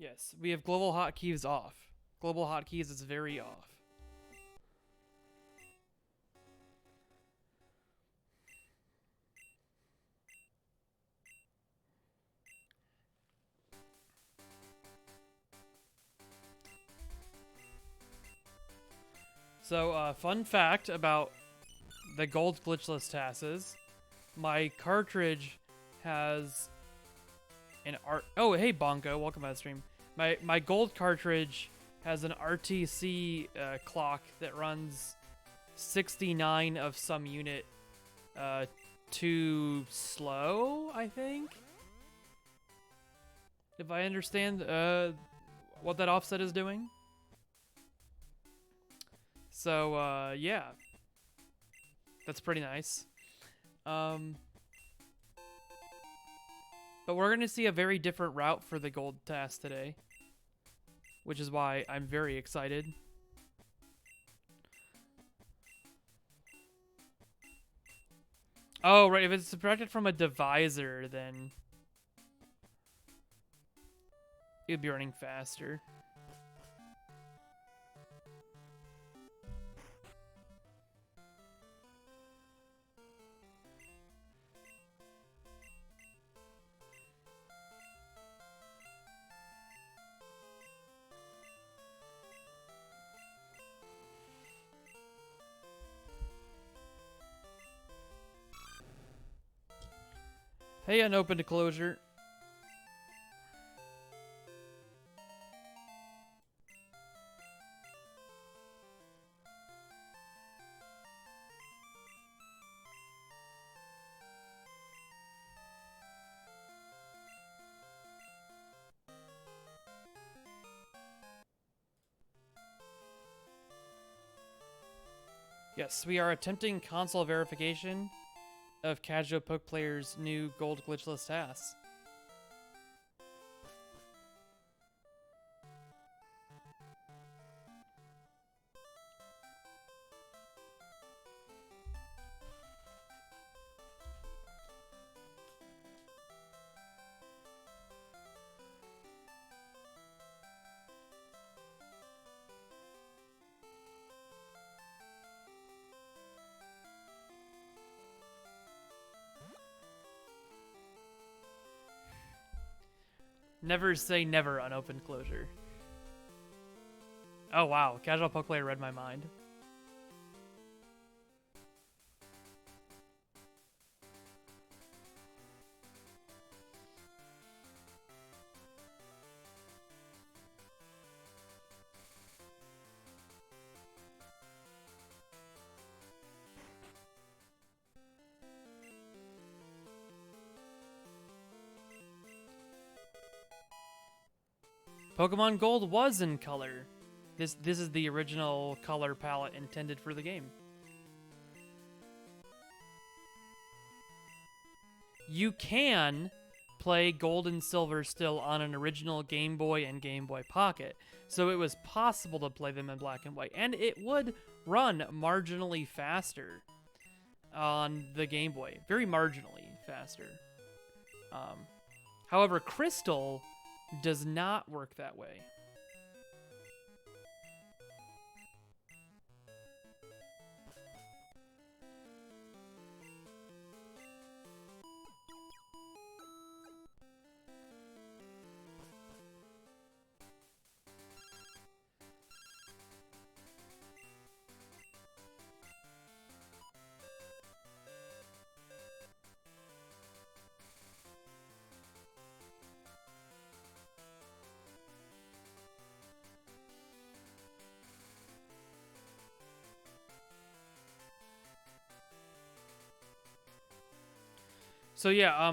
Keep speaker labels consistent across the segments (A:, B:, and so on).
A: Yes, we have global hotkeys off. Global hotkeys is very off. So, fun fact about the gold glitchless TASs. My cartridge has an art. Oh, hey Bonko, welcome to the stream. My gold cartridge has an RTC clock that runs 69 of some unit too slow, I think. If I understand what that offset is doing. So, yeah. That's pretty nice. But we're going to see a very different route for the gold TAS today. Which is why I'm very excited. Oh, right. If it's subtracted from a divisor, then it'd be running faster. Hey, unopened closure. Yes, we are attempting console verification of CasualPokePlayer's new gold glitchless TAS. Never say never on open closure. Oh wow, CasualPokePlayer read my mind. Pokemon Gold was in color. This is the original color palette intended for the game. You can play Gold and Silver still on an original Game Boy and Game Boy Pocket, so it was possible to play them in black and white, and it would run marginally faster on the Game Boy. Very marginally faster. However, Crystal does not work that way. So yeah,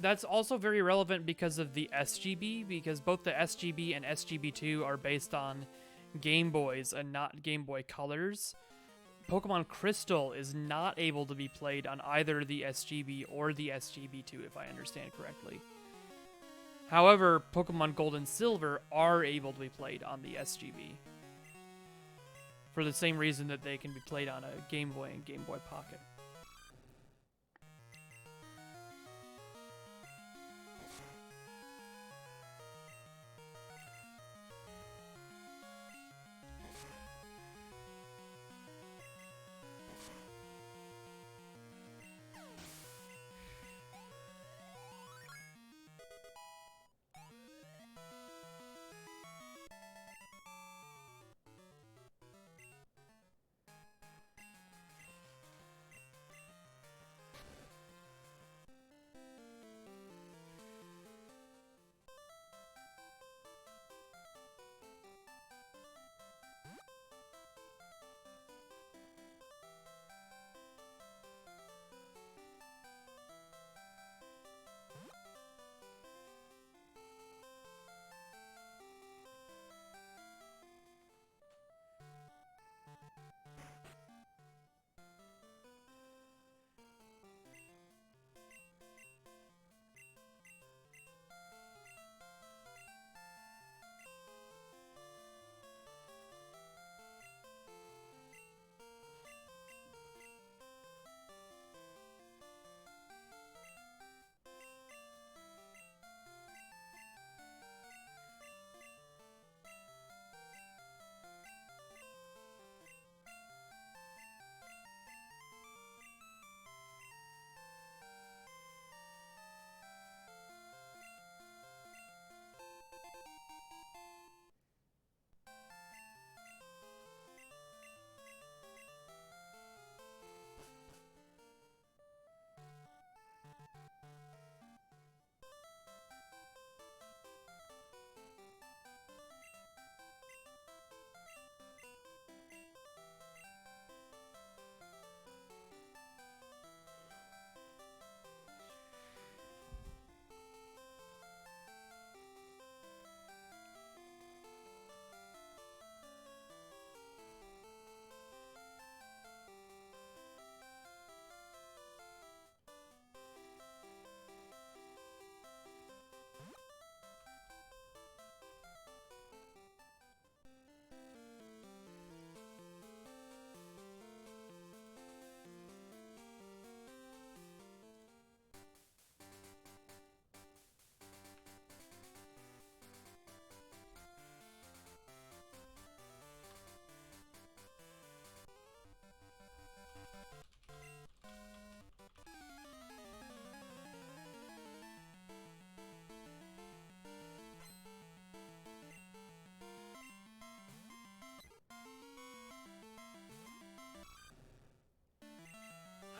A: that's also very relevant because of the SGB, because both the SGB and SGB2 are based on Game Boys and not Game Boy Colors. Pokemon Crystal is not able to be played on either the SGB or the SGB2, if I understand correctly. However, Pokemon Gold and Silver are able to be played on the SGB. For the same reason that they can be played on a Game Boy and Game Boy Pocket.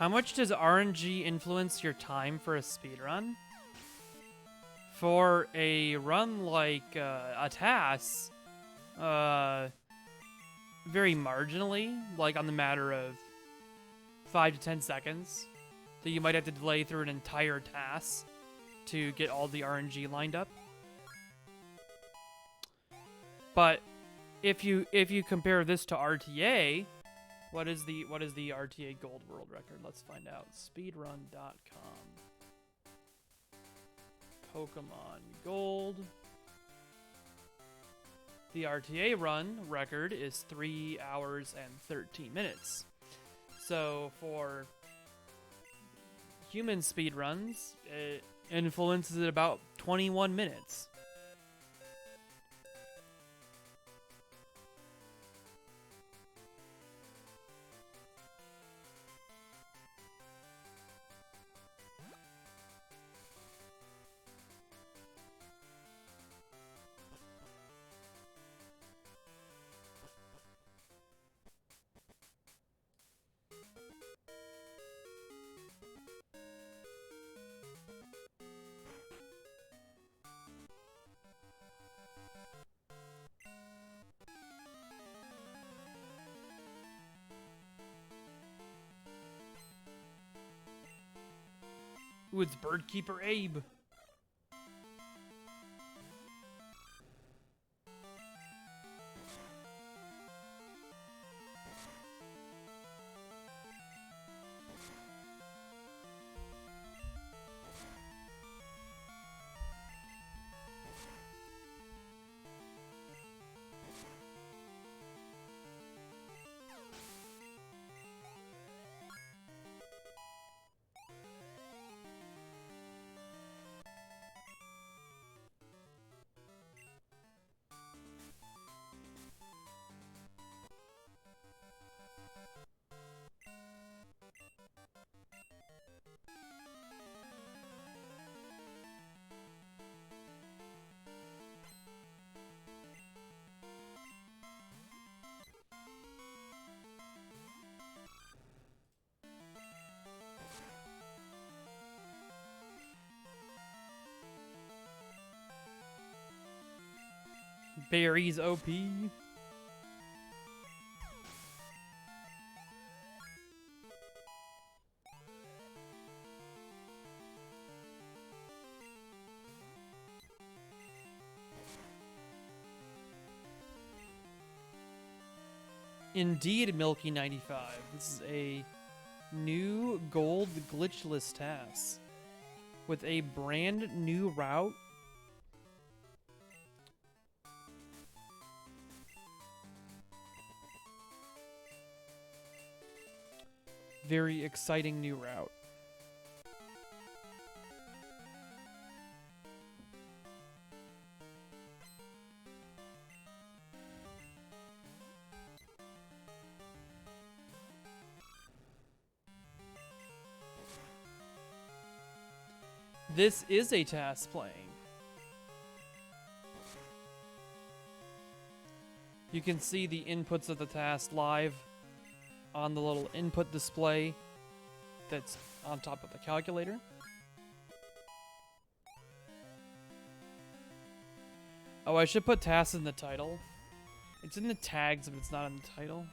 A: How much does RNG influence your time for a speedrun? For a run like a TAS, very marginally, like on the matter of 5 to 10 seconds, that you might have to delay through an entire TAS to get all the RNG lined up. But if you compare this to RTA, what is the RTA gold world record? Let's find out. Speedrun.com. Pokemon Gold. The RTA run record is 3 hours and 13 minutes. So for human speedruns, it influences it about 21 minutes. Ooh, it's Birdkeeper Abe. Barry's OP. Indeed, Milky95. This is a new gold glitchless TAS with a brand new route. Very exciting new route. This is a TAS playing. You can see the inputs of the TAS live on the little input display that's on top of the calculator. Oh, I should put TAS in the title. It's in the tags, but it's not in the title.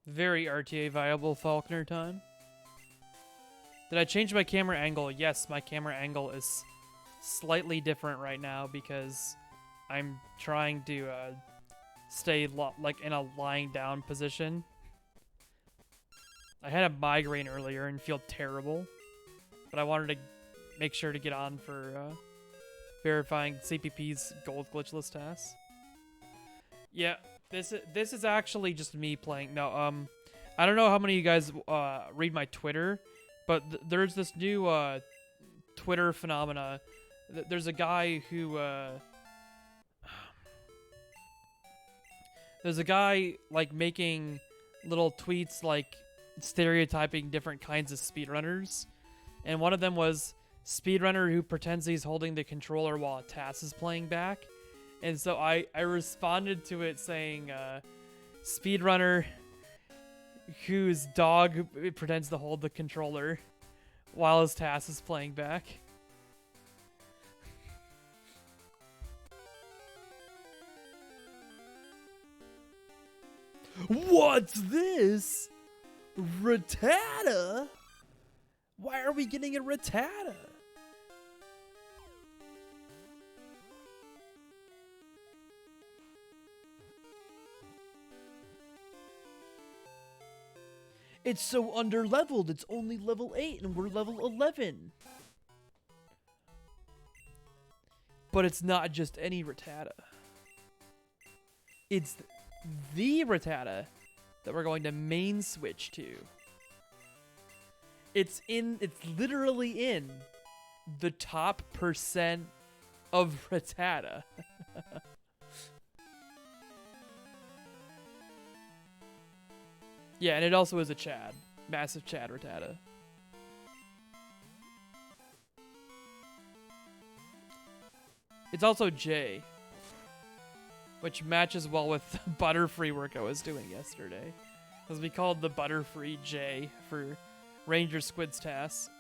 A: Very RTA viable Faulkner time. Did I change my camera angle? Yes, my camera angle is slightly different right now because I'm trying to stay like in a lying down position. I had a migraine earlier and feel terrible, but I wanted to make sure to get on for verifying CPP's gold glitchless TAS. Yeah. This is actually just me playing. No, I don't know how many of you guys read my Twitter, but there's this new Twitter phenomena. There's a guy who there's a guy like making little tweets like stereotyping different kinds of speedrunners, and one of them was speedrunner who pretends he's holding the controller while a TAS is playing back. And so I responded to it saying speedrunner whose dog pretends to hold the controller while his TAS is playing back. What's this? Rattata? Why are we getting a Rattata? It's so underleveled. It's only level 8 and we're level 11. But it's not just any Rattata. It's the Rattata that we're going to main switch to. It's literally in the top % of Rattata. Yeah, and it also is a Chad. Massive Chad Rattata. It's also J, which matches well with the Butterfree work I was doing yesterday. Because we called the Butterfree J for Ranger Squid's TAS.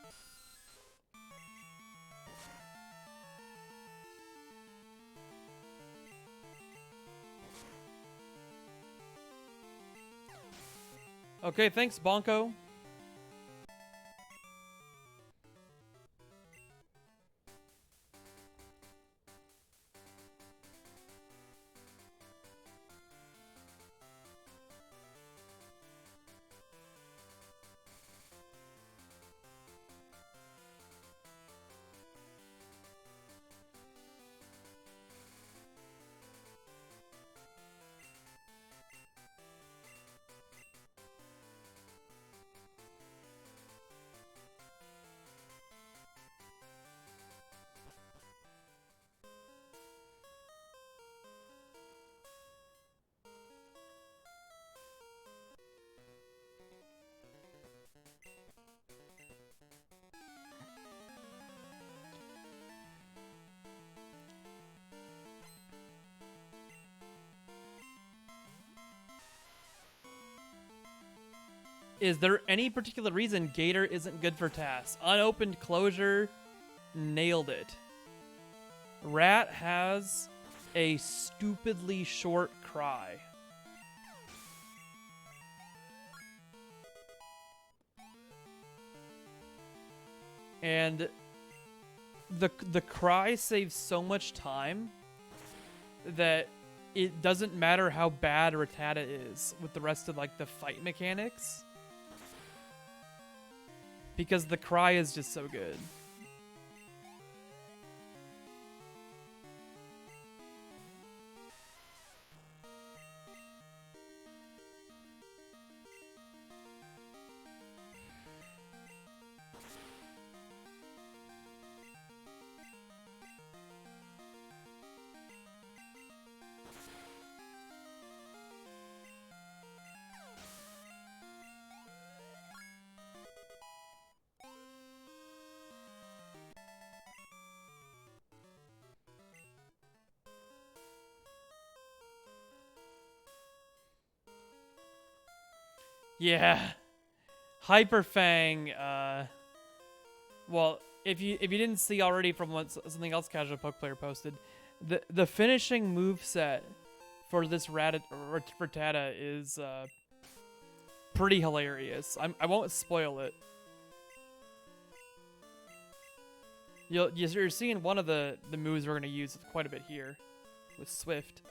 A: Okay, thanks, Bonko. Is there any particular reason Gator isn't good for TAS? Unopened closure, nailed it. Rat has a stupidly short cry. And the cry saves so much time that it doesn't matter how bad Rattata is with the rest of like the fight mechanics. Because the cry is just so good. Yeah. Hyperfang, well, if you didn't see already from what something else CasualPokePlayer posted, the finishing move set for this Rattata is pretty hilarious. I won't spoil it. You're seeing one of the moves we're gonna use quite a bit here with Swift.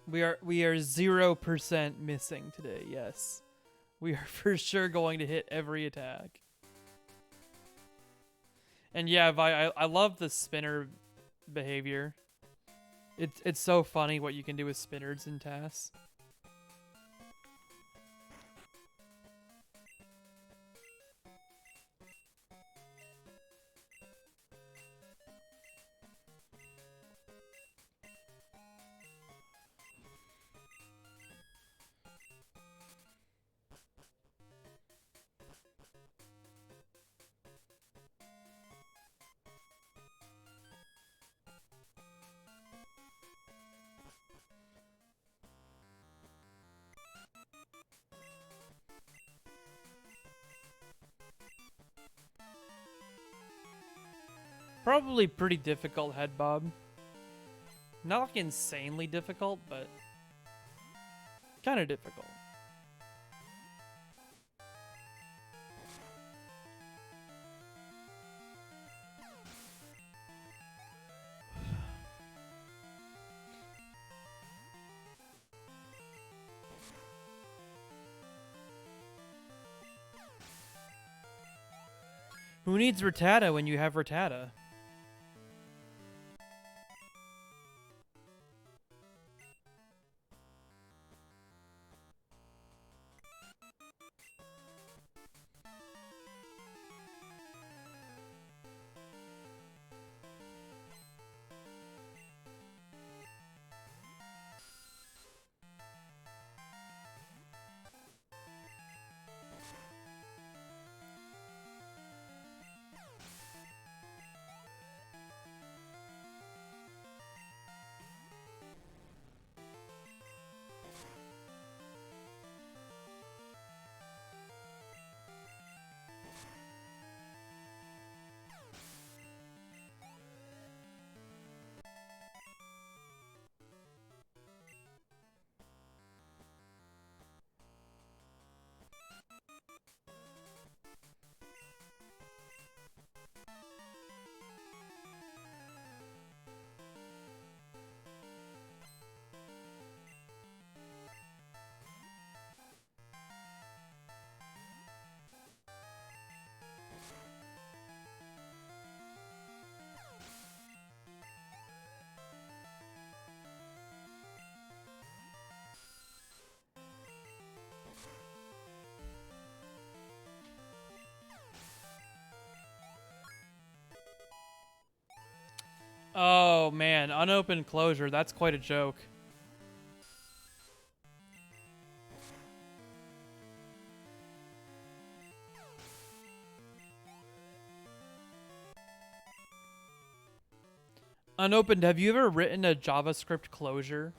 A: We are 0% missing today. Yes, we are for sure going to hit every attack. And yeah, I love the spinner behavior. It's so funny what you can do with spinners in TAS. Probably pretty difficult head bob. Not like insanely difficult, but kind of difficult. Who needs Rattata when you have Rattata? Oh man, unopened closure. That's quite a joke. Unopened, have you ever written a JavaScript closure?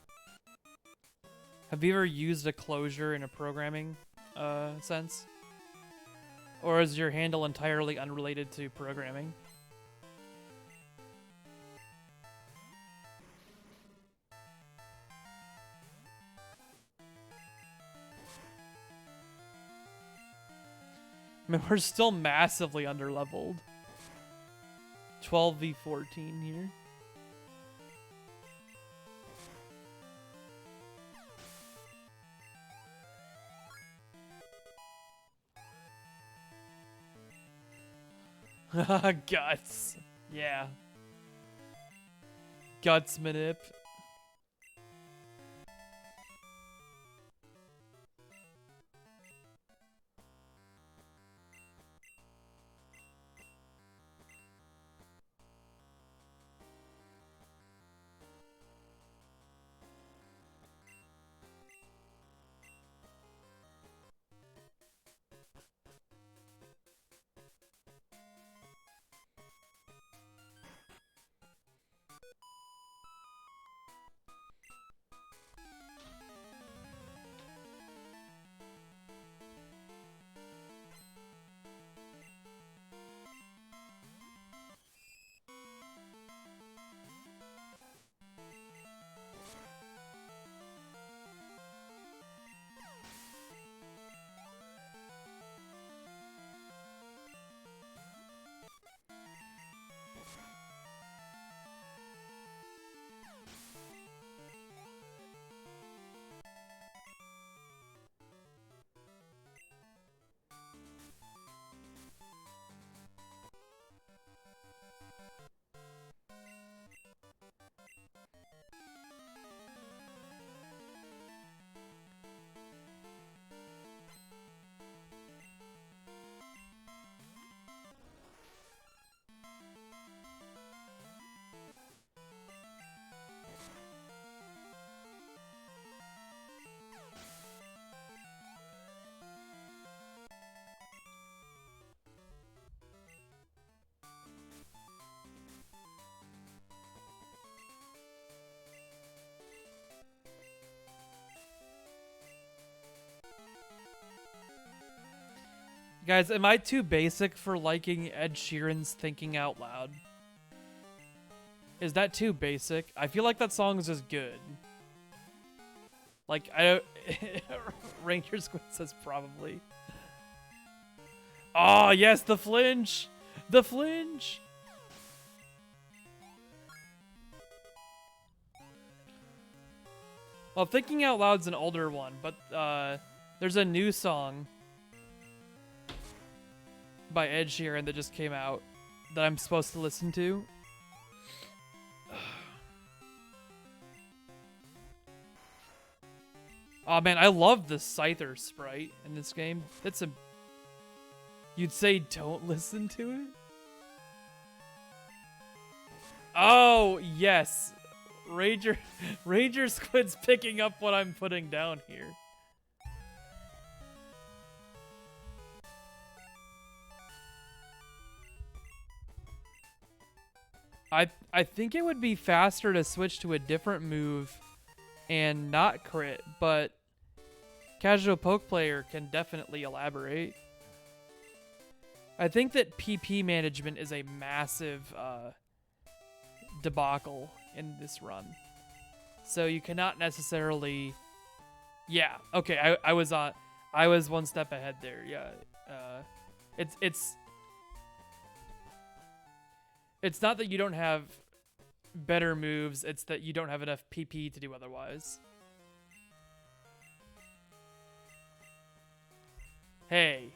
A: Have you ever used a closure in a programming sense? Or is your handle entirely unrelated to programming? I mean, we're still massively underleveled. 12v14 here. Guts. Yeah. Guts manip. Guys, am I too basic for liking Ed Sheeran's Thinking Out Loud? Is that too basic? I feel like that song is just good. Like, I don't... Ranger Squid says probably. Oh, yes, the flinch! The flinch! Well, Thinking Out Loud's an older one, but there's a new song by Ed Sheeran that just came out that I'm supposed to listen to. Oh man, I love the Scyther sprite in this game. That's a... You'd say don't listen to it? Oh, yes. Ranger Squid's picking up what I'm putting down here. I think it would be faster to switch to a different move and not crit, but CasualPokePlayer can definitely elaborate. I think that PP management is a massive debacle in this run. So you cannot necessarily... Yeah, okay, I was one step ahead there, yeah. It's not that you don't have better moves, it's that you don't have enough PP to do otherwise. Hey.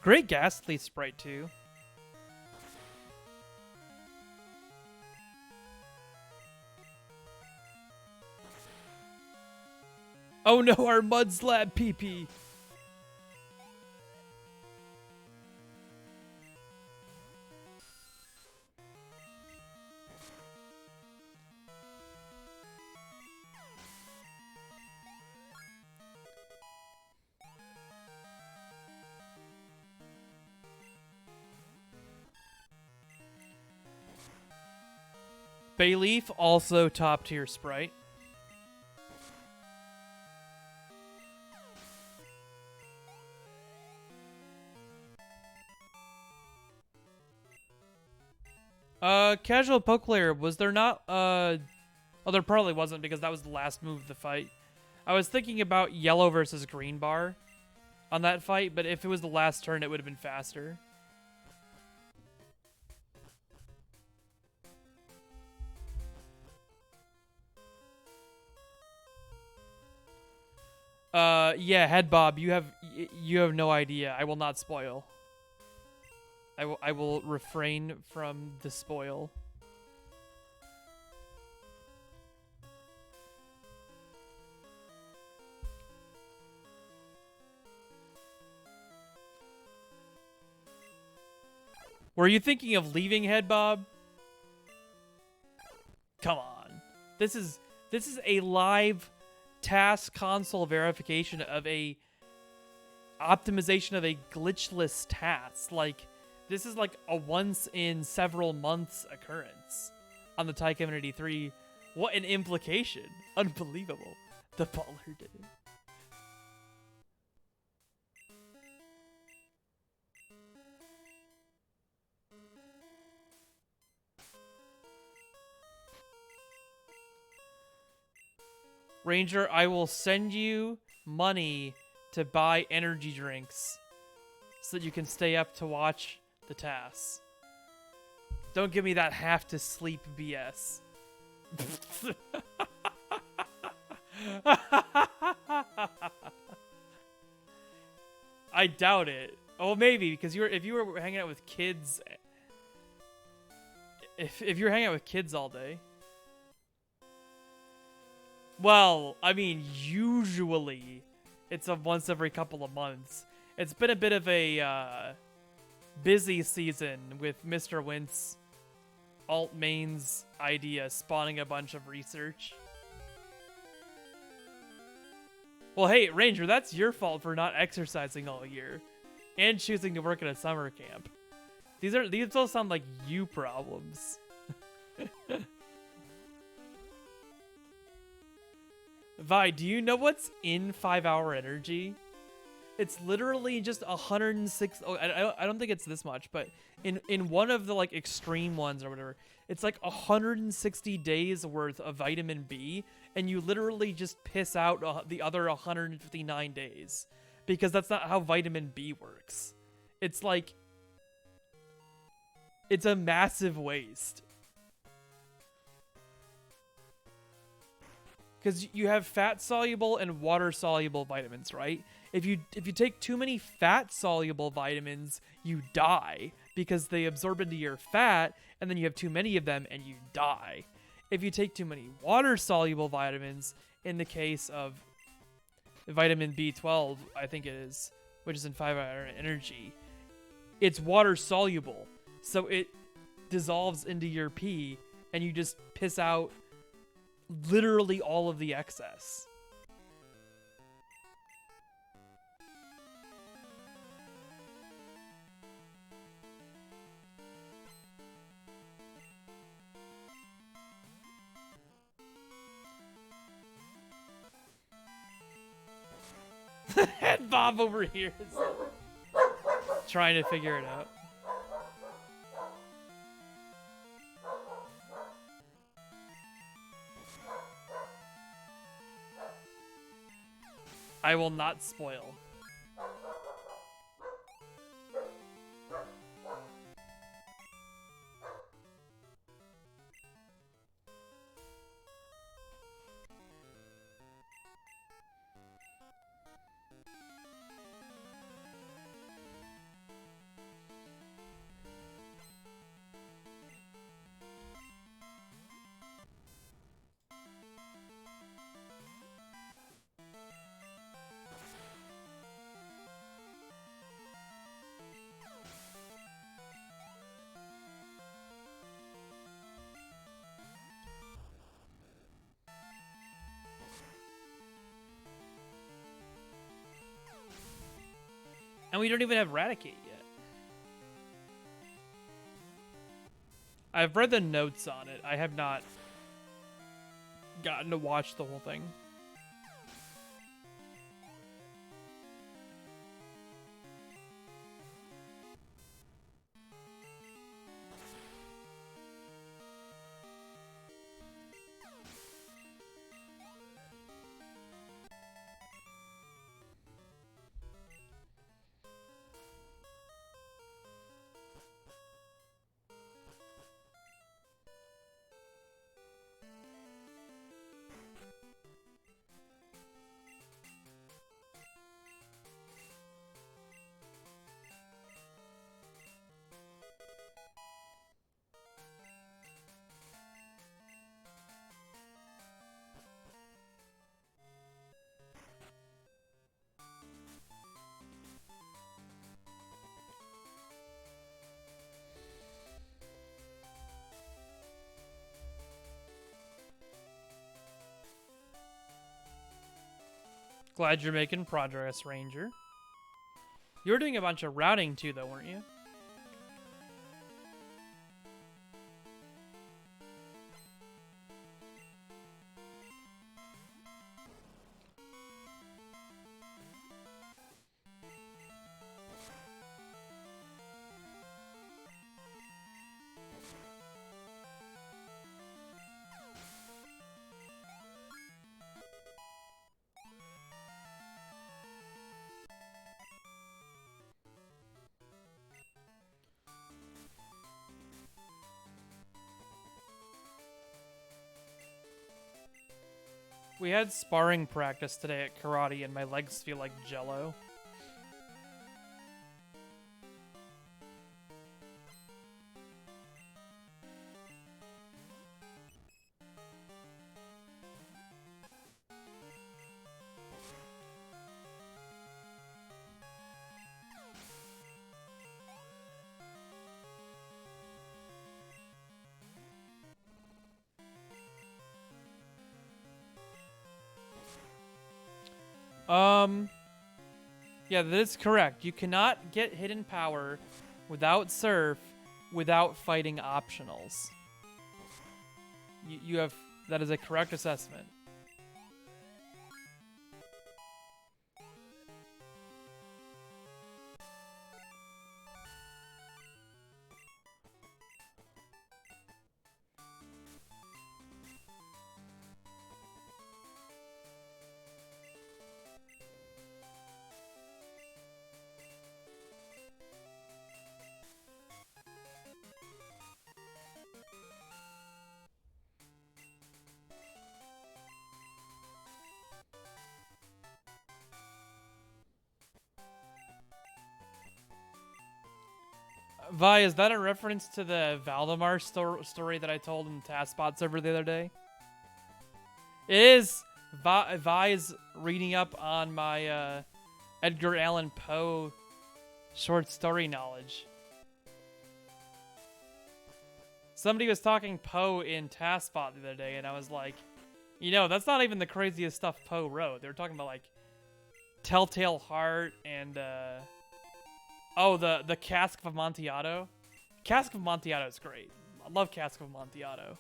A: Great Ghastly sprite too. Oh no, our Mud Slab PP. Bayleaf, also top tier sprite. CasualPokePlayer, was there not, oh, there probably wasn't because that was the last move of the fight. I was thinking about yellow versus green bar on that fight, but if it was the last turn, it would have been faster. Yeah, Head Bob, you have no idea. I will not spoil. I will refrain from the spoil. Were you thinking of leaving Head Bob? Come on. This is a live TAS console verification of a optimization of a glitchless TAS. Like, this is like a once in several months occurrence on the TAI Community 3. What an implication. Unbelievable. The baller did it. Ranger, I will send you money to buy energy drinks so that you can stay up to watch the TAS. Don't give me that have to sleep BS. I doubt it. Oh, maybe because if you were hanging out with kids, if you're hanging out with kids all day. Well, I mean, usually it's a once every couple of months. It's been a bit of a busy season with Mr. Wintz alt mains idea spawning a bunch of research. Well, hey, Ranger, that's your fault for not exercising all year and choosing to work at a summer camp. These all sound like you problems. Vi, do you know what's in 5-hour energy? It's literally just 106. Oh, I don't think it's this much, but in one of the like extreme ones or whatever, it's like 160 days worth of vitamin B, and you literally just piss out the other 159 days, because that's not how vitamin B works. It's like, it's a massive waste. Because you have fat-soluble and water-soluble vitamins, right? If you take too many fat-soluble vitamins, you die because they absorb into your fat, and then you have too many of them and you die. If you take too many water-soluble vitamins, in the case of vitamin B12, I think it is, which is in 5-hour energy, it's water-soluble, so it dissolves into your pee, and you just piss out literally all of the excess. And Bob over here is trying to figure it out. I will not spoil. And we don't even have Raticate yet. I've read the notes on it. I have not gotten to watch the whole thing. Glad you're making progress, Ranger. You were doing a bunch of routing too, though, weren't you? We had sparring practice today at karate, and my legs feel like jello. Yeah, that is correct. You cannot get hidden power without surf, without fighting optionals. You have, that is a correct assessment. Vi, is that a reference to the Valdemar story that I told in the TASBot server the other day? It is. Vi is reading up on my Edgar Allan Poe short story knowledge. Somebody was talking Poe in TASBot the other day, and I was like, you know, that's not even the craziest stuff Poe wrote. They were talking about, like, Telltale Heart and, oh, the Cask of Amontillado. Cask of Amontillado is great. I love Cask of Amontillado.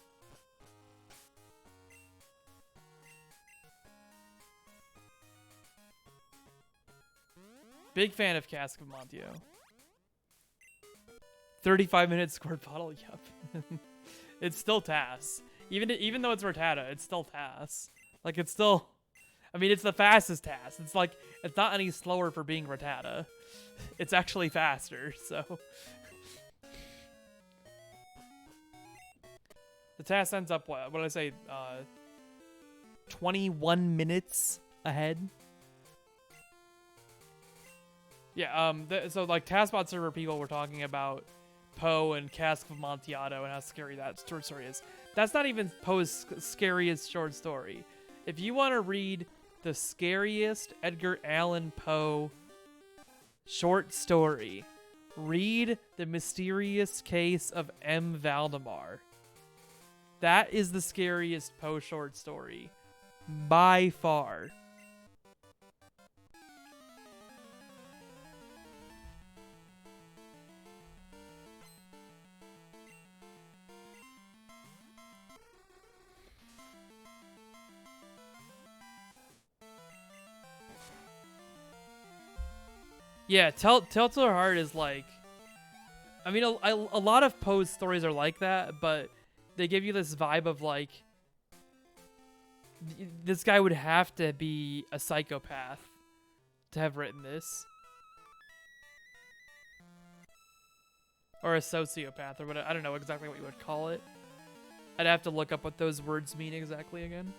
A: Big fan of Cask of Amontillado. 35-minute squirt bottle, yep. It's still TAS. Even though it's Rattata, it's still TAS. Like, it's still... I mean, it's the fastest TAS. It's like, it's not any slower for being Rattata. It's actually faster, so... The TAS ends up, what did I say? 21 minutes ahead? Yeah, so, like, TASBot server people were talking about Poe and Cask of Amontillado and how scary that short story is. That's not even Poe's scariest short story. If you want to read the scariest Edgar Allan Poe short story, read The Mysterious Case of M. Valdemar. That is the scariest Poe short story. By far. Yeah, Telltale Heart is like... I mean, a lot of Poe's stories are like that, but they give you this vibe of like... This guy would have to be a psychopath to have written this. Or a sociopath, or what, I don't know exactly what you would call it. I'd have to look up what those words mean exactly again.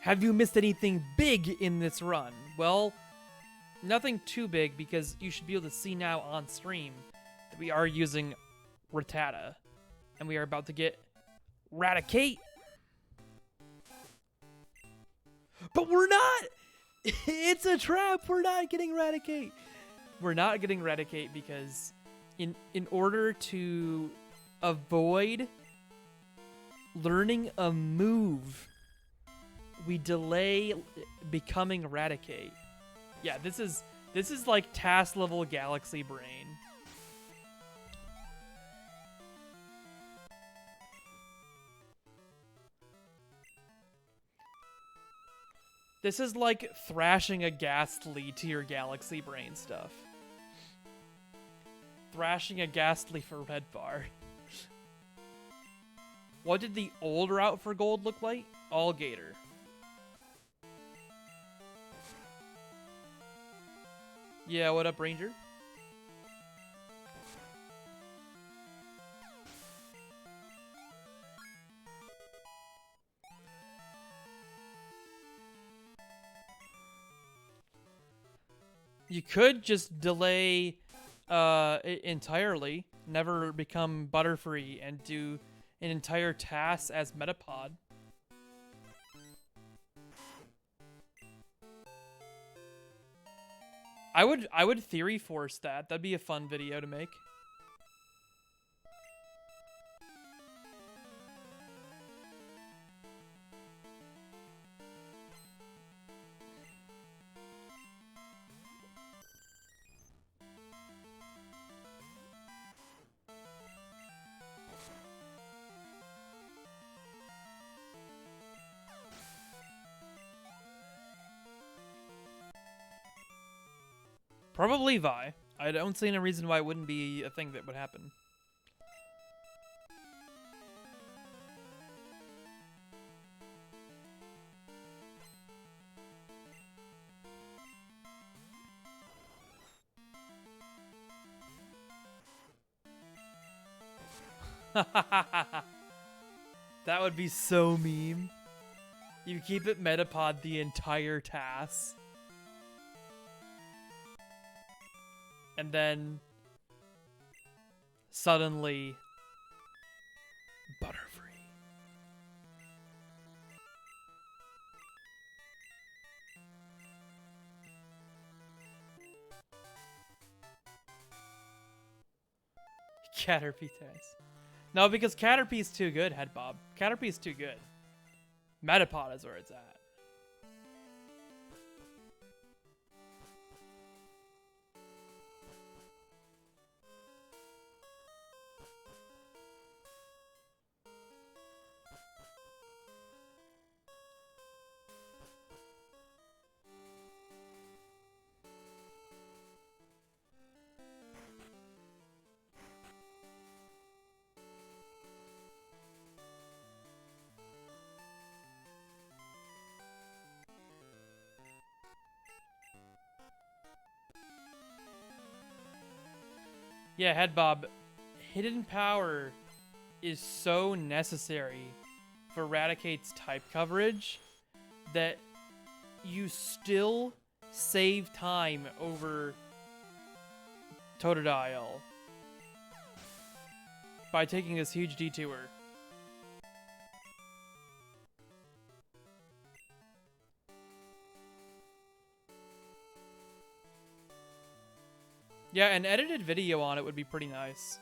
A: Have you missed anything big in this run? Well, nothing too big, because you should be able to see now on stream that we are using Rattata. And we are about to get Raticate. But we're not! It's a trap! We're not getting Raticate! We're not getting Raticate because in order to avoid learning a move, we delay becoming Raticate. Yeah, this is like TAS level Galaxy Brain. This is like thrashing a Ghastly to your Galaxy Brain stuff. Thrashing a Ghastly for Red Bar. What did the old route for gold look like? All Gator. Yeah, what up, Ranger? You could just delay it entirely, never become Butterfree, and do an entire TAS as Metapod. I would theory force that. That'd be a fun video to make. Probably Vi. I don't see any reason why it wouldn't be a thing that would happen. That would be so meme. You keep it Metapod the entire TAS. And then suddenly Butterfree. Caterpie TAS. No, because Caterpie's too good, Headbob. Caterpie's too good. Metapod is where it's at. Yeah, Headbob, Hidden Power is so necessary for Raticate's type coverage that you still save time over Totodile by taking this huge detour. Yeah, an edited video on it would be pretty nice.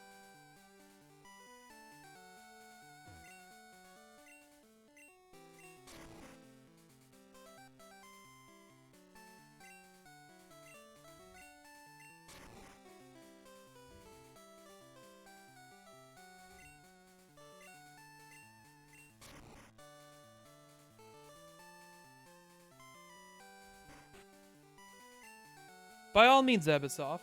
A: By all means, Ebisoft.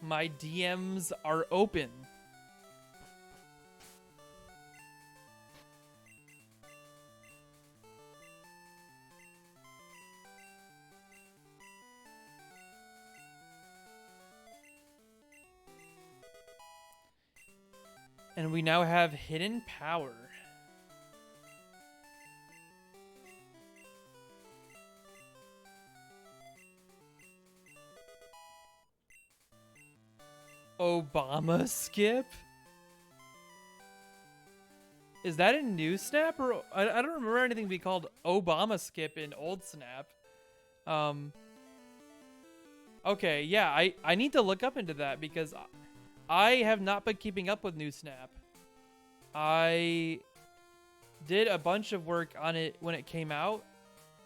A: My DMs are open. And we now have Hidden Power. Obama skip? Is that a new Snap? Or I don't remember anything be called Obama skip in old Snap. Okay, yeah, I need to look up into that because I have not been keeping up with new Snap. I did a bunch of work on it when it came out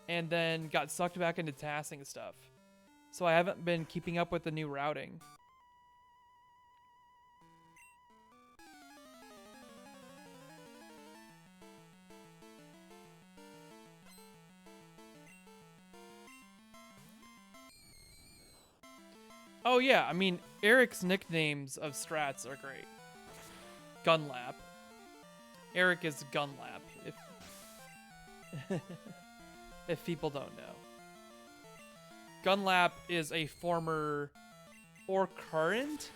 A: and then got sucked back into tassing stuff. So I haven't been keeping up with the new routing. Oh yeah, I mean, Eric's nicknames of strats are great. Gunlap. Eric is Gunlap, if if people don't know. Gunlap is a former or current?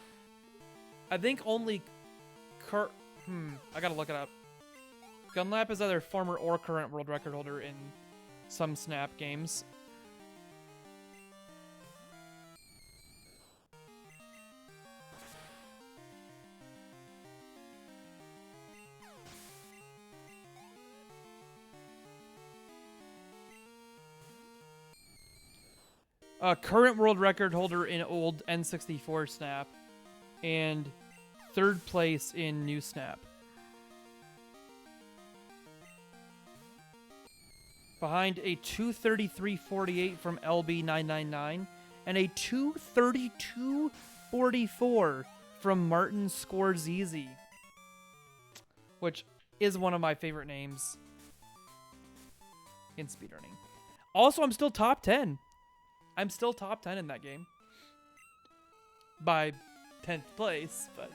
A: I think only I gotta look it up. Gunlap is either former or current world record holder in some Snap games. Current world record holder in old N64 Snap, and third place in new Snap. Behind a 233.48 from LB999 and a 232.44 from Martin Scorsese, which is one of my favorite names in speedrunning. Also, I'm still top 10. I'm still top 10 in that game. By 10th place, but...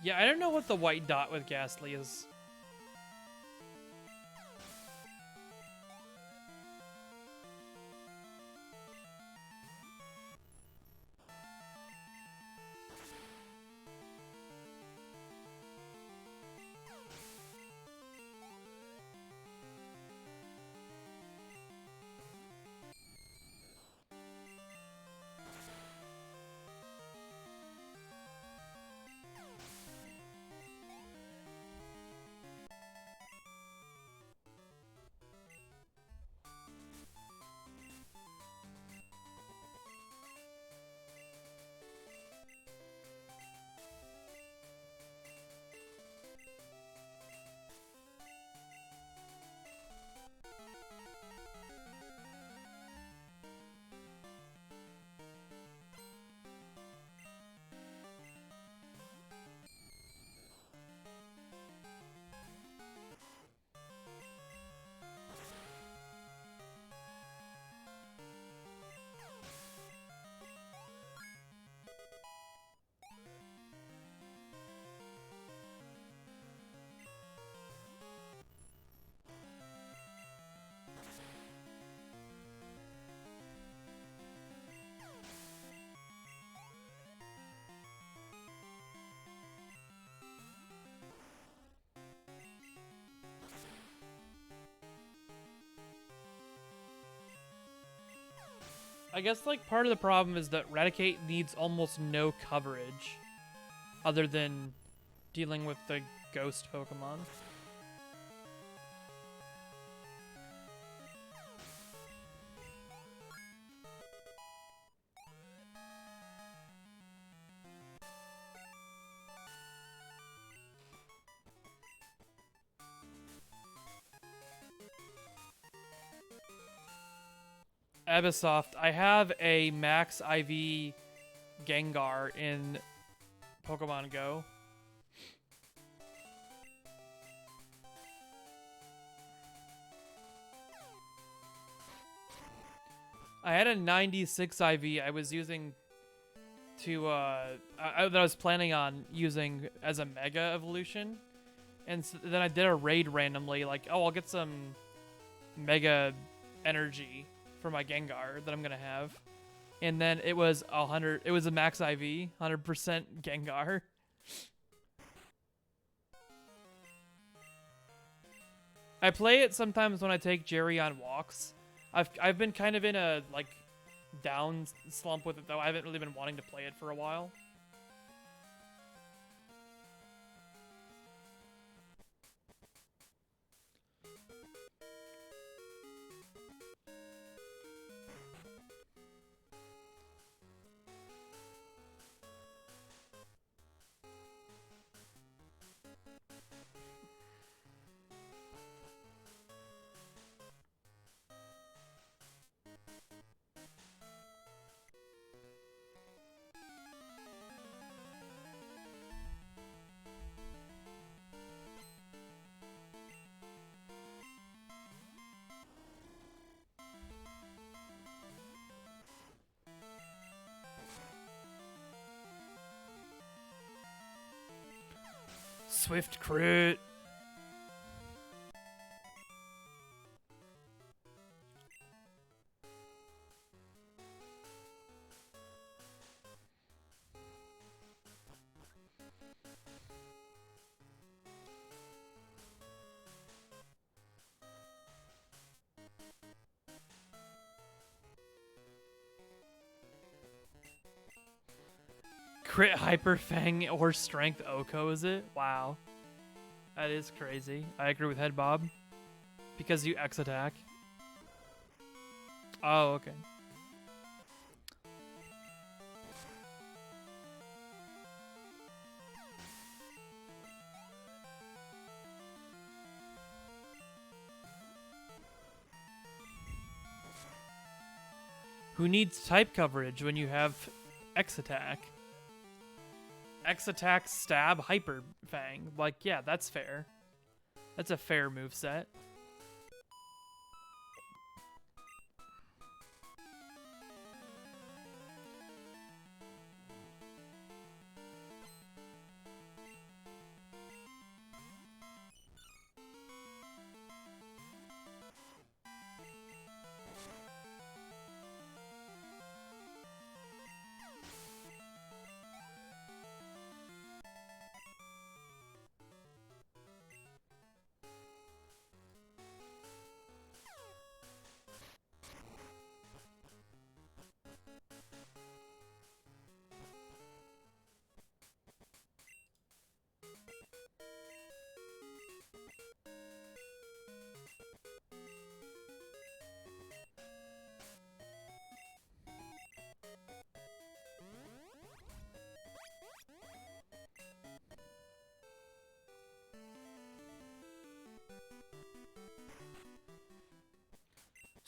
A: Yeah, I don't know what the white dot with Ghastly is. I guess, like, part of the problem is that Raticate needs almost no coverage other than dealing with the ghost Pokemon. Abysoft, I have a max IV Gengar in Pokemon Go. I had a 96 IV I was using to, that I was planning on using as a Mega Evolution. And so then I did a raid randomly, like, oh, I'll get some Mega Energy for my Gengar that I'm gonna have, and then it was 100. It was a max IV, 100% Gengar. I play it sometimes when I take Jerry on walks. I've been kind of in a like down slump with it though. I haven't really been wanting to play it for a while. Swift crit. Crit Hyper Fang or Strength Oko, is it? Wow. That is crazy. I agree with Head Bob. Because you X attack. Oh, okay. Who needs type coverage when you have X attack? X attack, stab, hyper fang. Like, yeah, that's fair. That's a fair moveset.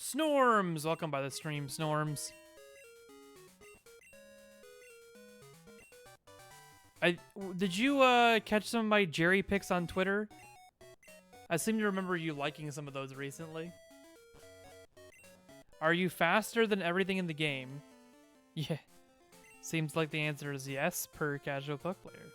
A: Snorms! Welcome by the stream, Snorms. Did you catch some of my Jerry picks on Twitter? I seem to remember you liking some of those recently. Are you faster than everything in the game? Yeah. Seems like the answer is yes, per CasualPokePlayer.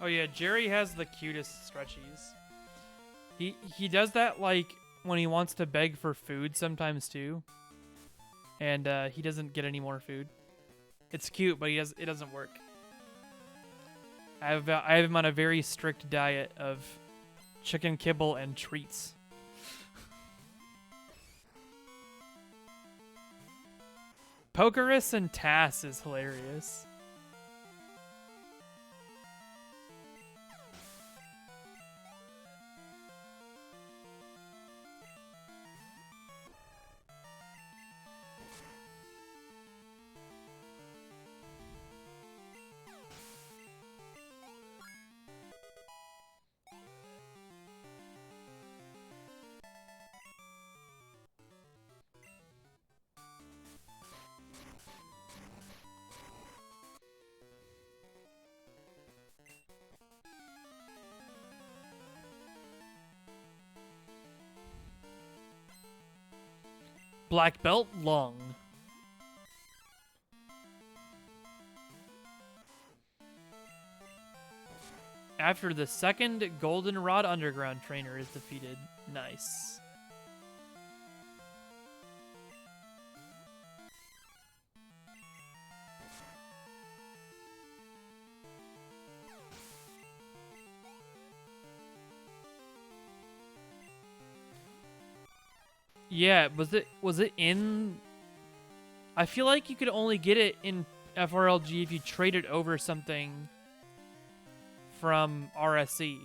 A: Oh yeah, Jerry has the cutest stretchies. He does that like when he wants to beg for food sometimes too. And he doesn't get any more food. It's cute, but it doesn't work. I have him on a very strict diet of chicken kibble and treats. Pokerus and TAS is hilarious. Black belt, lung. After the second Goldenrod Underground trainer is defeated. Nice. Yeah, was it in... I feel like you could only get it in FRLG if you traded over something from RSE.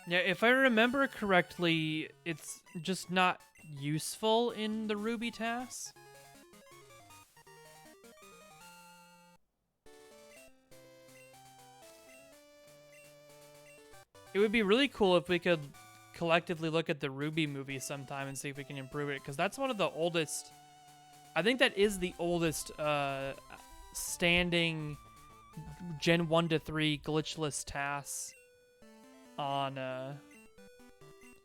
A: Yeah, if I remember correctly, it's just not useful in the Ruby TAS. It would be really cool if we could collectively look at the Ruby movie sometime and see if we can improve it, because that's one of the oldest... I think that is the oldest standing Gen 1 to 3 glitchless TAS on...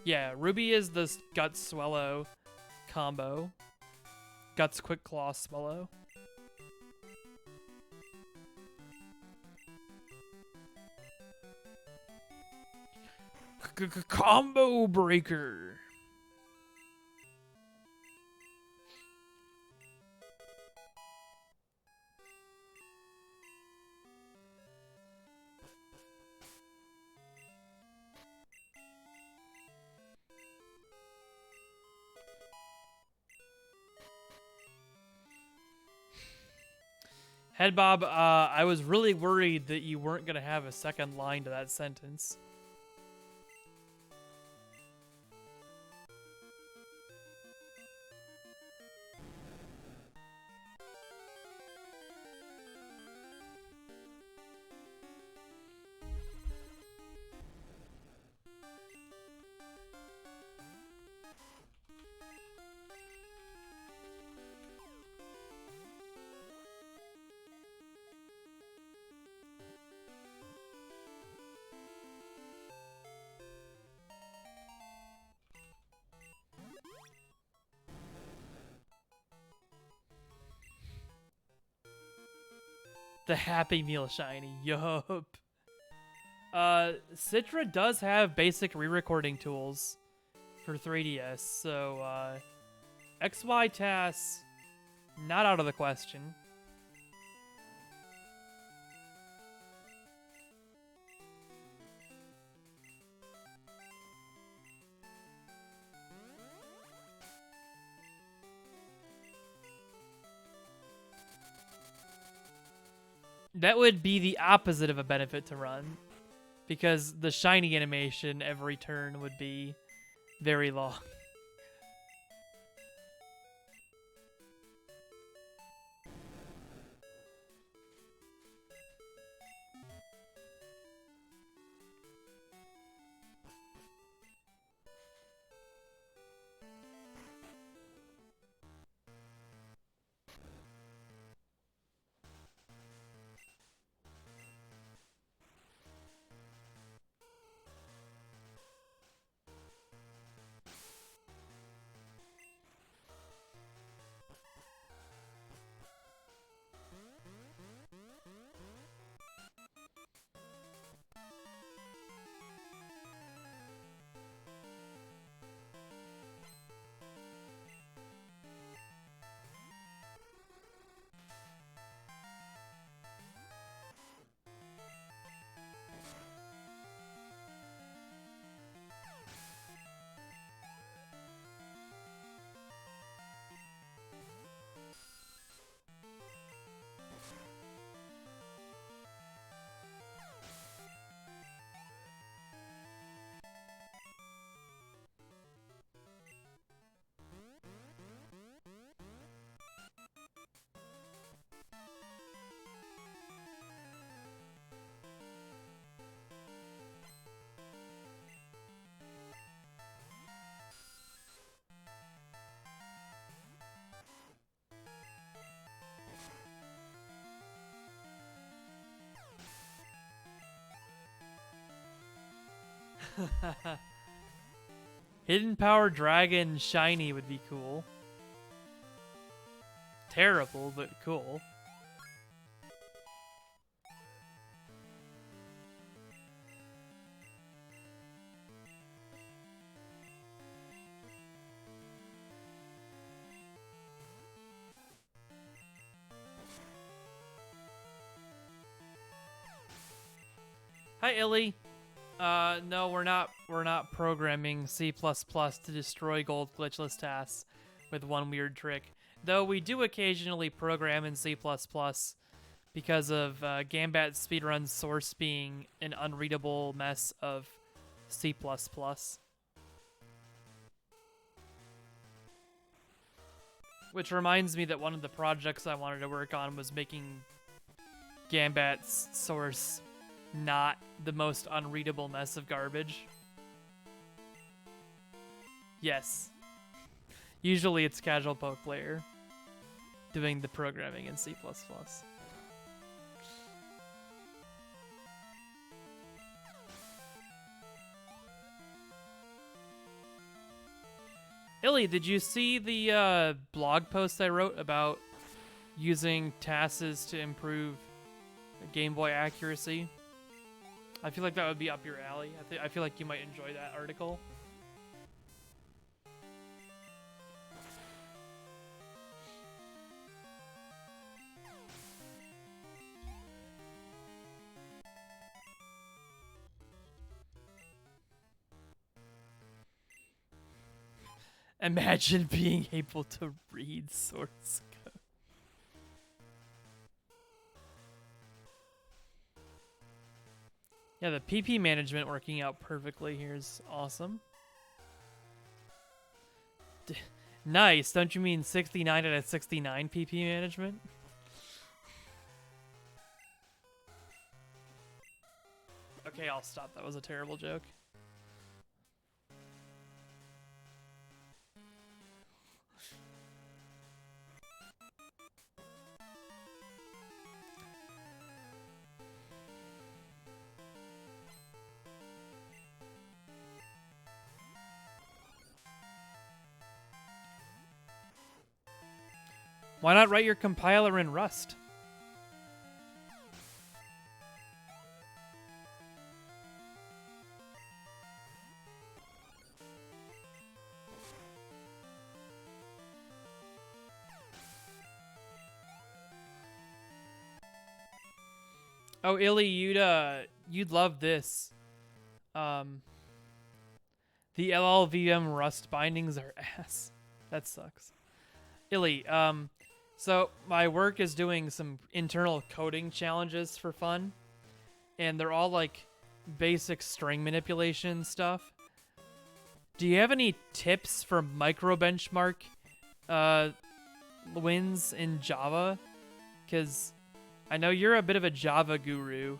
A: Yeah, Ruby is the Guts Swallow combo. Guts Quick Claw Swallow. Combo breaker. Head Bob, I was really worried that you weren't going to have a second line to that sentence. The Happy Meal shiny, yup. Citra does have basic re-recording tools for 3DS, so XY TAS, not out of the question. That would be the opposite of a benefit to run, because the shiny animation every turn would be very long. Hidden Power Dragon Shiny would be cool. Terrible, but cool. Hi, Illy. No, we're not. We're not programming C++ to destroy gold glitchless TAS with one weird trick. Though we do occasionally program in C++ because of Gambat speedrun source being an unreadable mess of C++. Which reminds me that one of the projects I wanted to work on was making Gambat's source not the most unreadable mess of garbage. Yes. Usually it's CasualPokePlayer doing the programming in C++. Illy, did you see the blog post I wrote about using TASs to improve Game Boy accuracy? I feel like that would be up your alley. I feel like you might enjoy that article. Imagine being able to read source code. Yeah, the PP management working out perfectly here is awesome. Nice. Don't you mean 69 out of 69 PP management? Okay, I'll stop. That was a terrible joke. Why not write your compiler in Rust? Oh, Illy, you'd love this. The LLVM Rust bindings are ass. That sucks. Illy, so my work is doing some internal coding challenges for fun, and they're all like basic string manipulation stuff. Do you have any tips for micro benchmark wins in Java? Because I know you're a bit of a Java guru,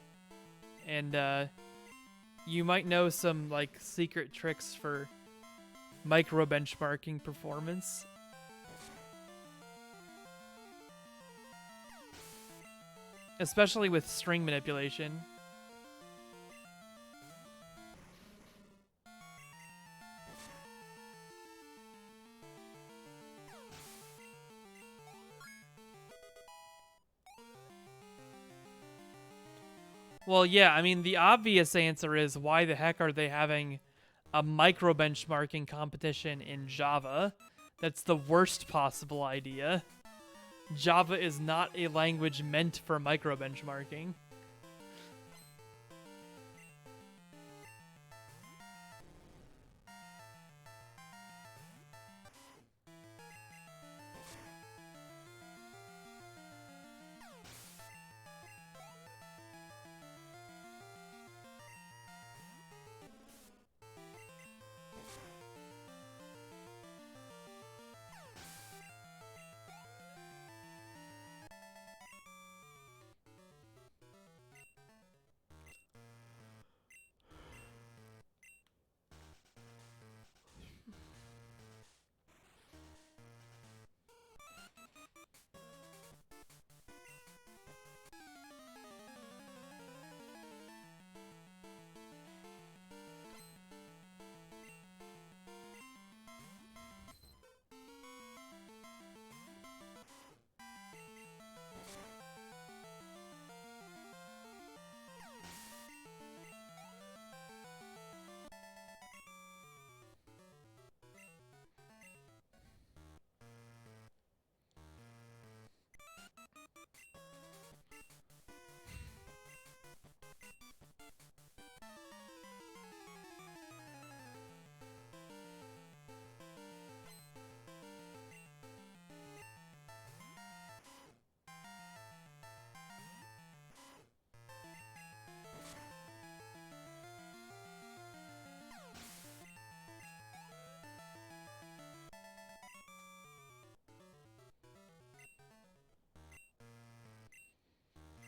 A: and you might know some like secret tricks for micro benchmarking performance. Especially with string manipulation. Well, yeah, I mean, the obvious answer is why the heck are they having a micro benchmarking competition in Java? That's the worst possible idea. Java is not a language meant for micro benchmarking.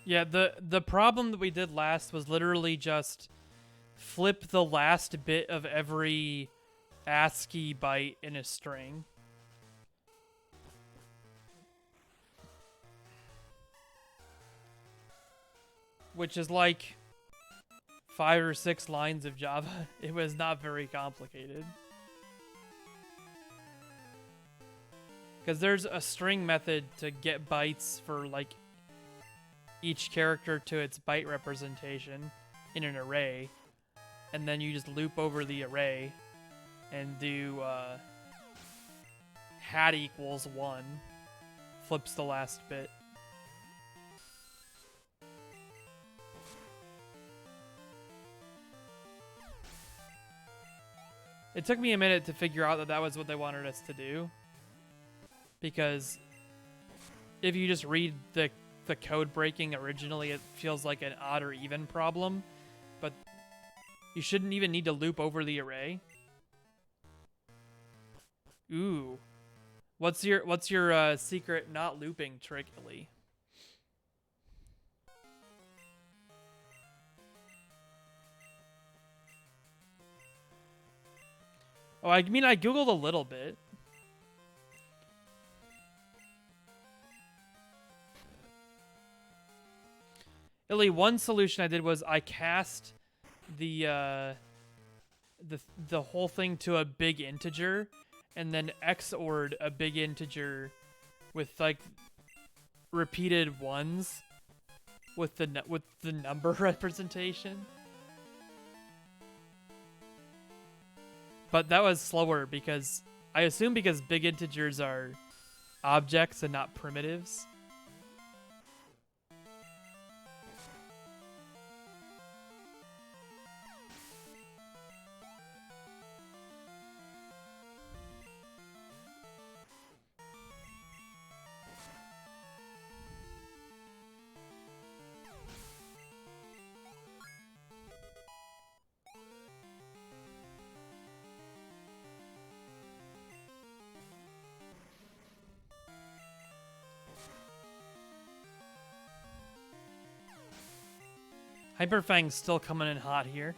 A: Yeah, the problem that we did last was literally just flip the last bit of every ASCII byte in a string. Which is like 5 or 6 lines of Java. It was not very complicated. Because there's a string method to get bytes for like each character to its byte representation in an array. And then you just loop over the array and do hat equals 1. Flips the last bit. It took me a minute to figure out that that was what they wanted us to do. Because if you just read the code breaking originally, it feels like an odd or even problem. But you shouldn't even need to loop over the array. Ooh. What's your secret not looping trick, Illy? Oh, I mean, I Googled a little bit. Illy, one solution I did was I cast the whole thing to a big integer, and then XOR'd a big integer with like repeated ones with the number representation. But that was slower because I assume because big integers are objects and not primitives. Hyperfang's still coming in hot here.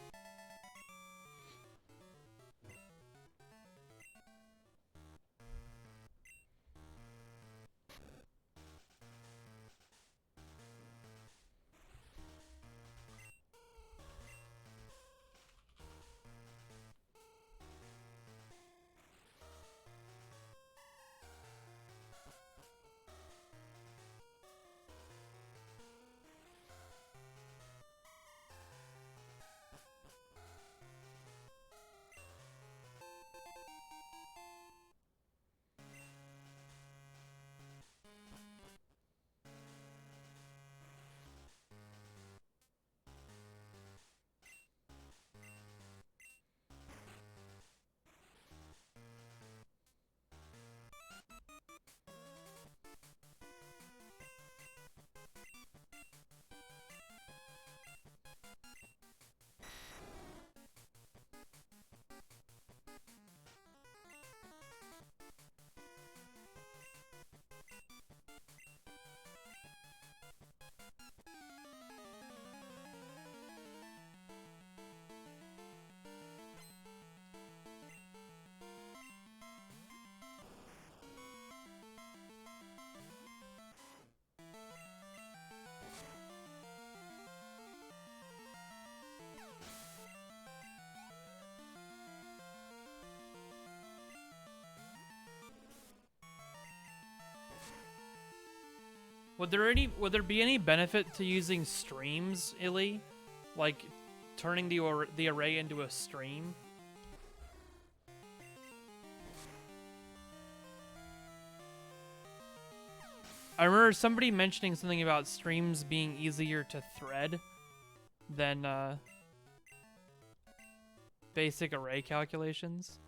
A: Would there be any benefit to using streams, Illy? Like turning the array into a stream? I remember somebody mentioning something about streams being easier to thread than basic array calculations.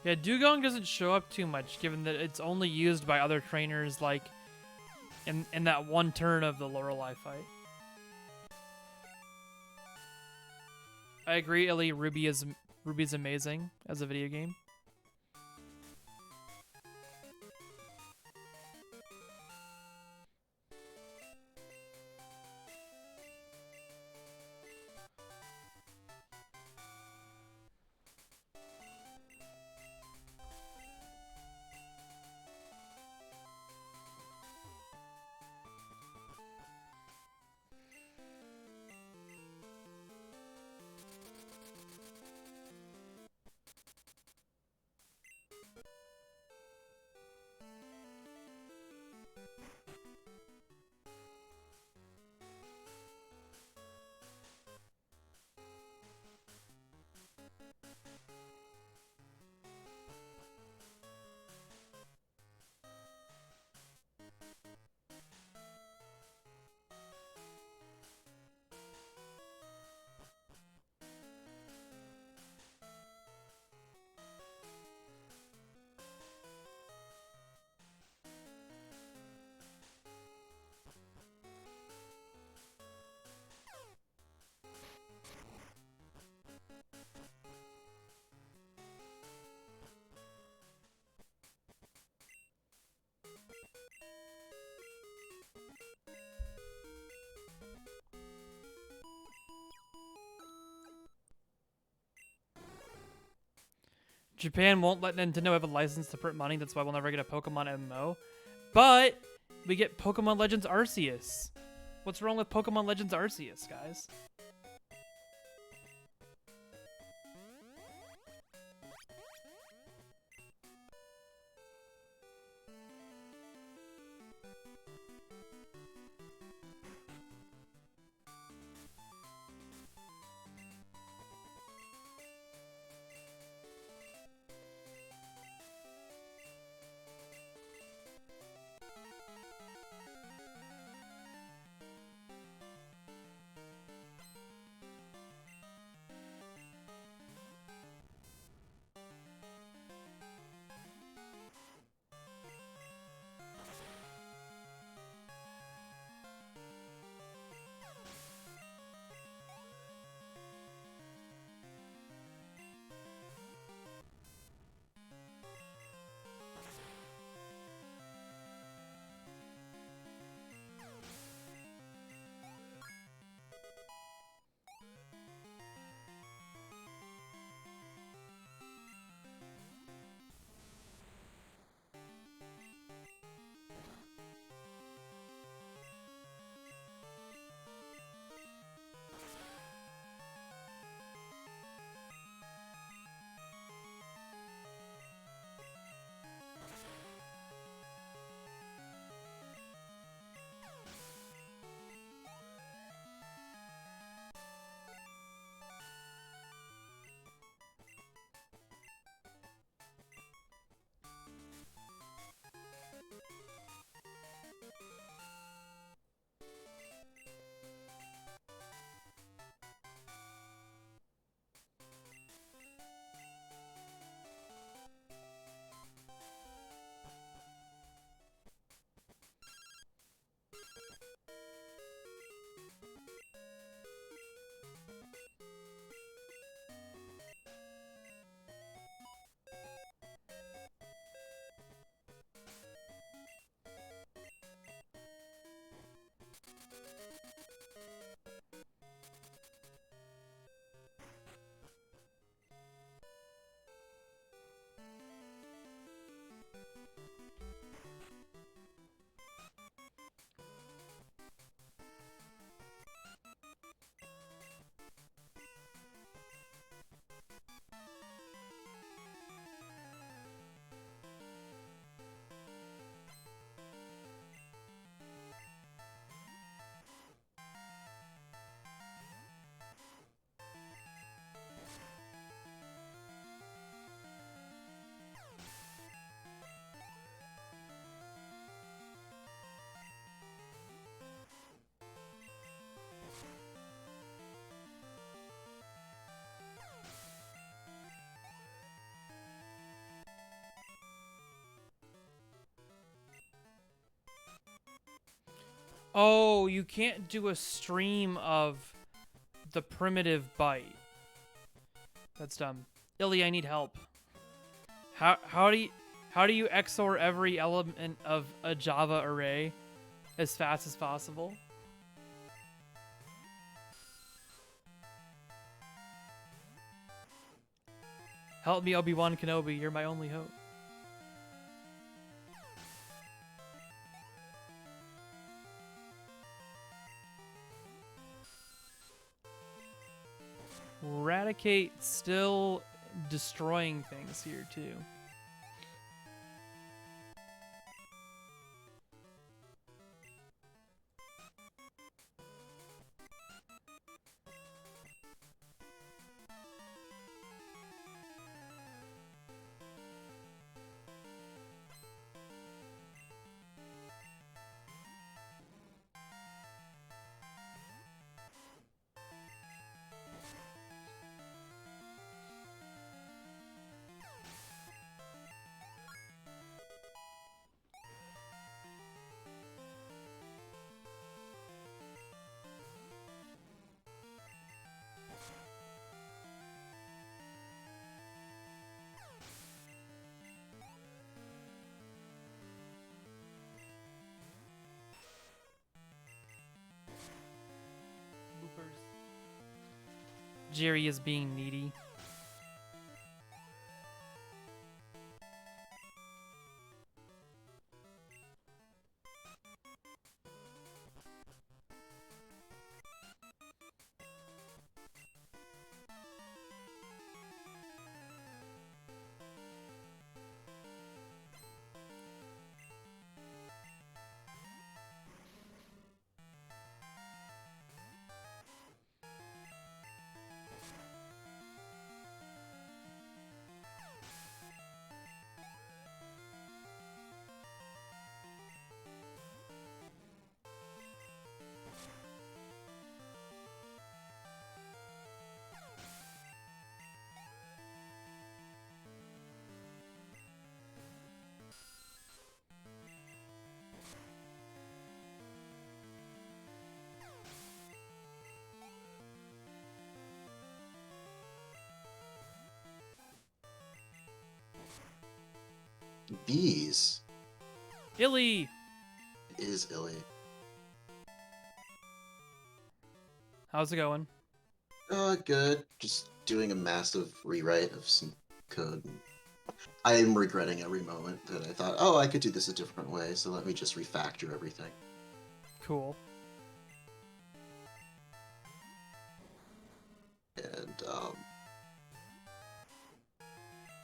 A: Yeah, Dugong doesn't show up too much, given that it's only used by other trainers, like in that one turn of the Lorelei fight. I agree, Illy. Ruby's amazing as a video game. Japan won't let Nintendo have a license to print money, that's why we'll never get a Pokemon MMO. But we get Pokemon Legends Arceus. What's wrong with Pokemon Legends Arceus, guys? Oh, you can't do a stream of the primitive byte. That's dumb. Illy, I need help. How do you XOR every element of a Java array as fast as possible? Help me, Obi-Wan Kenobi. You're my only hope. Eradicate still destroying things here too. Jerry is being needy.
B: Bees.
A: Illy!
B: It is Illy.
A: How's it going?
B: Good. Just doing a massive rewrite of some code. I am regretting every moment that I thought, oh, I could do this a different way, so let me just refactor everything.
A: Cool.
B: And,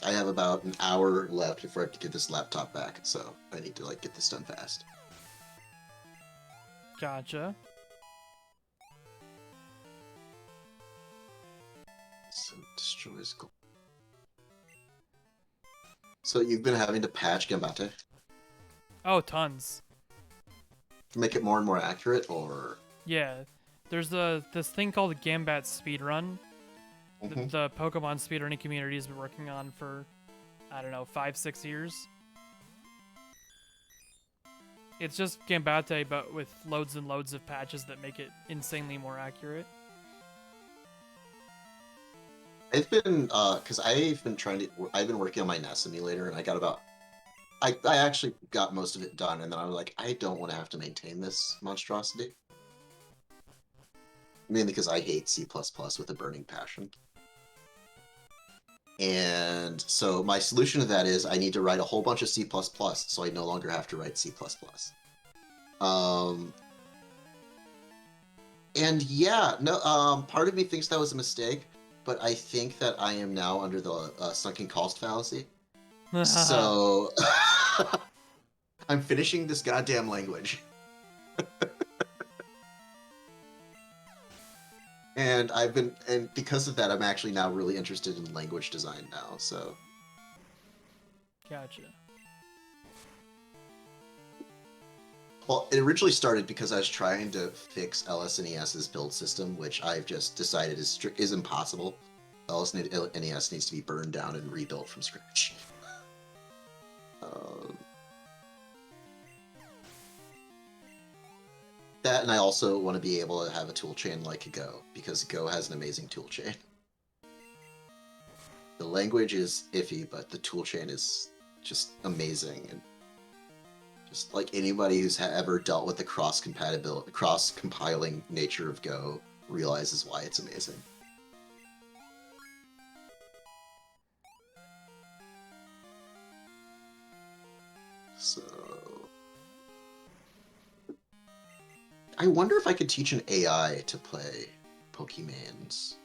B: I have about an hour left before I have to get this laptop back, so I need to, like, get this done fast.
A: Gotcha.
B: So, destroys gold. So, you've been having to patch Gambate
A: Oh, tons.
B: to make it more and more accurate, or...
A: Yeah. There's this thing called Gambat Speedrun. The Pokemon speedrunning community has been working on for, I don't know, 5-6 years. It's just Gambate, but with loads and loads of patches that make it insanely more accurate.
B: I've been, because I've been working on my NAS simulator, and I got about, I actually got most of it done, and then I was like, I don't want to have to maintain this monstrosity. Mainly because I hate C++ with a burning passion. And so my solution to that is I need to write a whole bunch of C++, so I no longer have to write C++. And yeah, no, part of me thinks that was a mistake, but I think that I am now under the sunken cost fallacy. So I'm finishing this goddamn language. And because of that, I'm actually now really interested in language design now, so.
A: Gotcha.
B: Well, it originally started because I was trying to fix LSNES's build system, which I've just decided is impossible. LSNES needs to be burned down and rebuilt from scratch. That, and I also want to be able to have a toolchain like Go, because Go has an amazing toolchain. The language is iffy, but the toolchain is just amazing, and just like anybody who's ever dealt with the cross-compatibility, cross-compiling nature of Go realizes why it's amazing. So, I wonder if I could teach an AI to play Pokemans.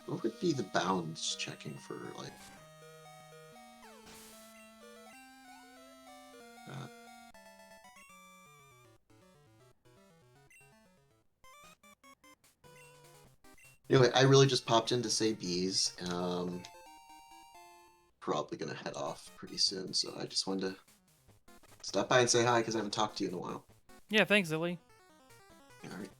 B: What would be the bounds checking for, like, that? Anyway, I really just popped in to say bees. Probably gonna head off pretty soon, so I just wanted to stop by and say hi because I haven't talked to you in a while.
A: Yeah, thanks, Zilly.
B: All right.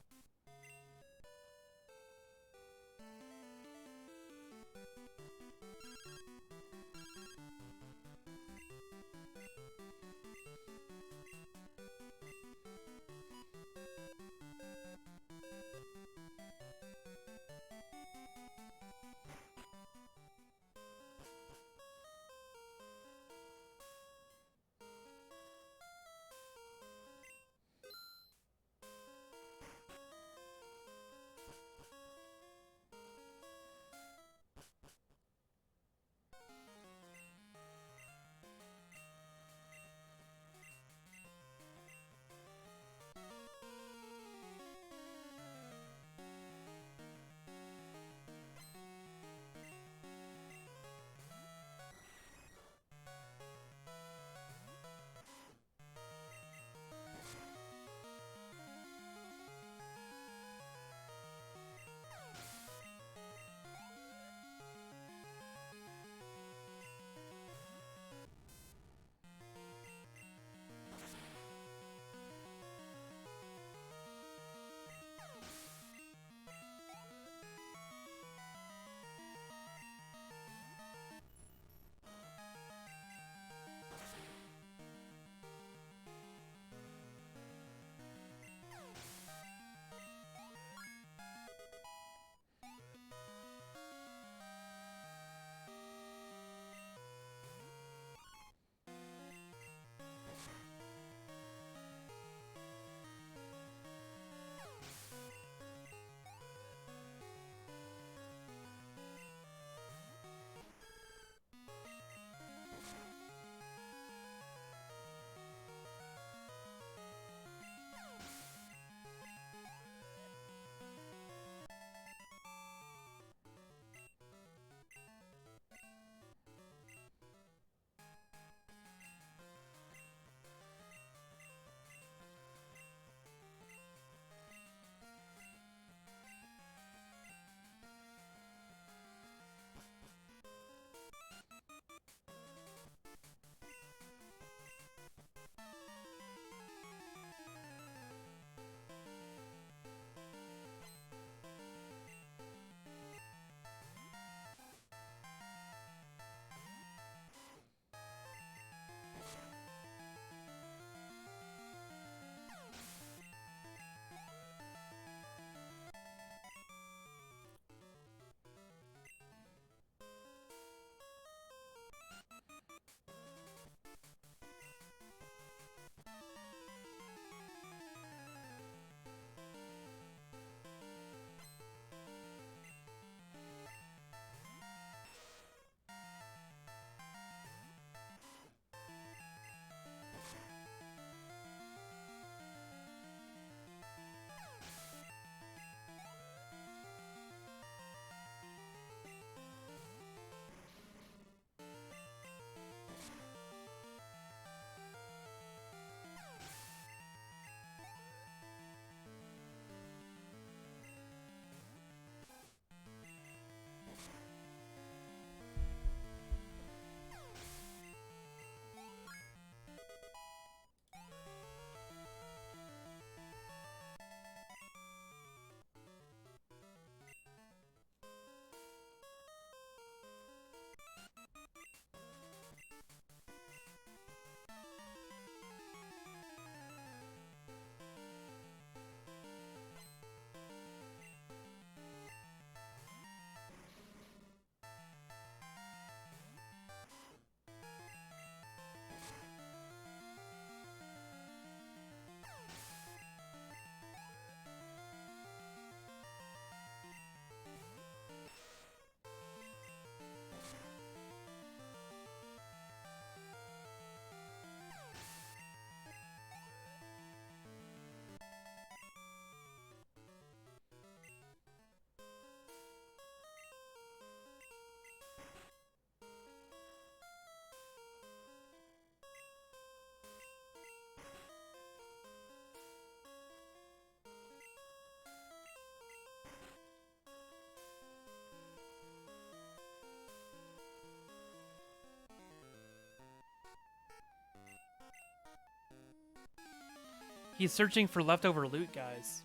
A: He's searching for leftover loot, guys.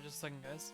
A: Just a second, guys.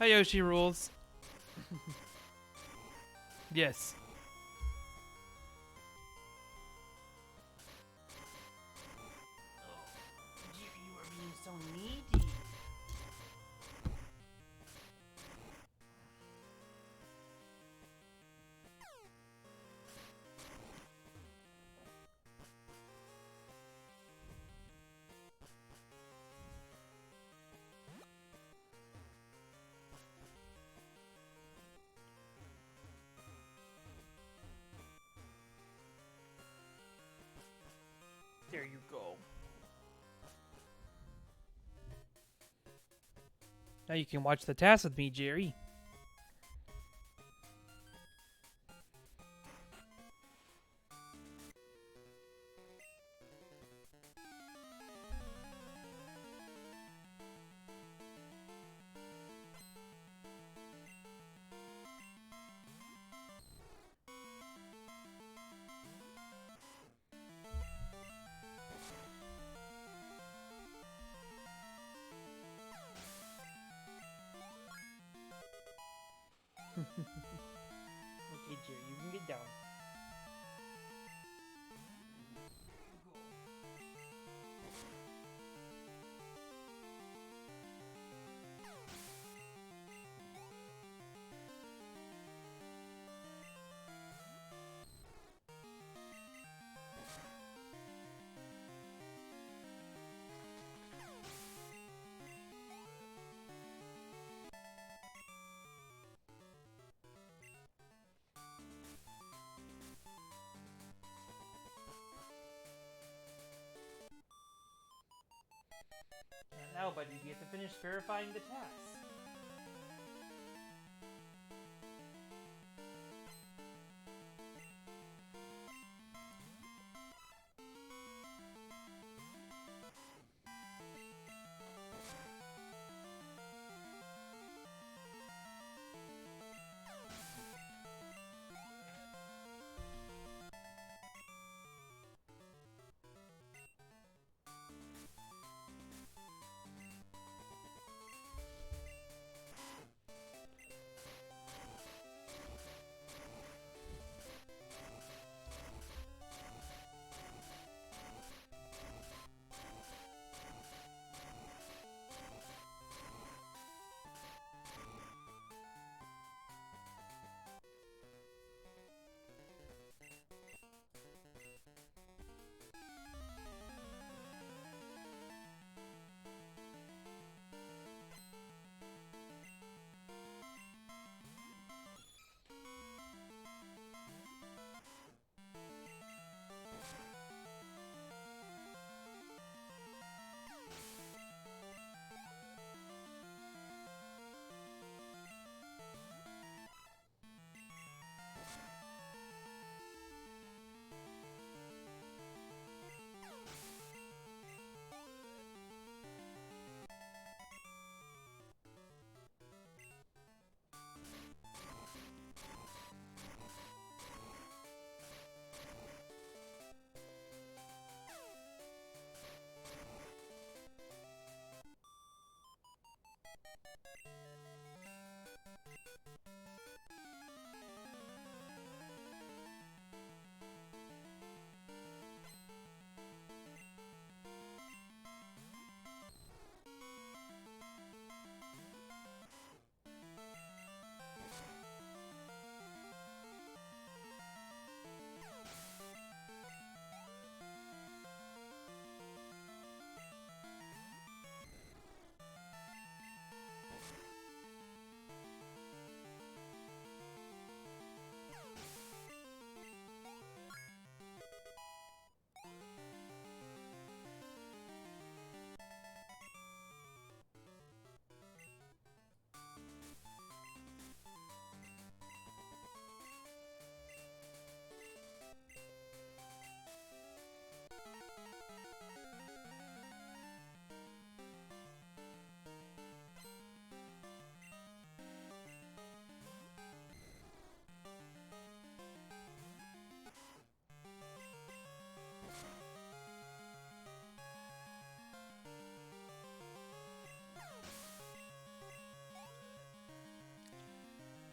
A: Yoshi rules. Yes. You are being so needy. There you go. Now you can watch the TAS with me, Jerry. Okay, Jerry, you can get down. And now, buddy, you have to finish verifying the TAS.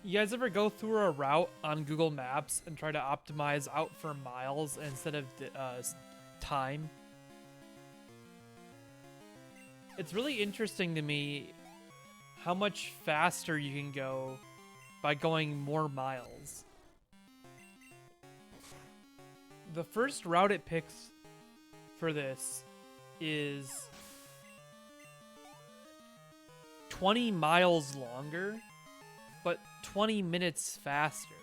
A: You guys ever go through a route on Google Maps and try to optimize out for miles instead of time? It's really interesting to me how much faster you can go by going more miles. The first route it picks for this is 20 miles longer, but 20 minutes faster.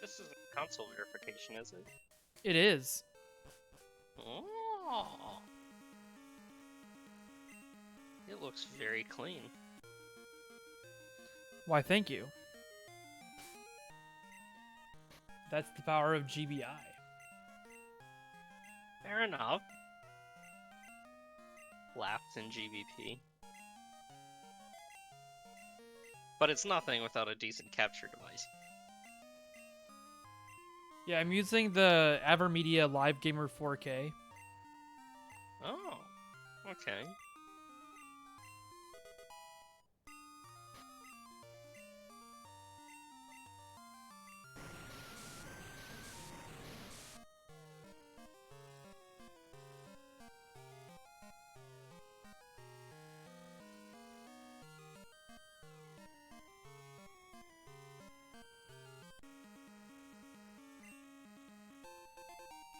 C: This isn't console verification, is it?
A: It is.
C: Oh. It looks very clean.
A: Why, thank you. That's the power of GBI.
C: Fair enough. Laps in GBP. But it's nothing without a decent capture device.
A: Yeah, I'm using the Avermedia Live Gamer 4K.
C: Oh, okay.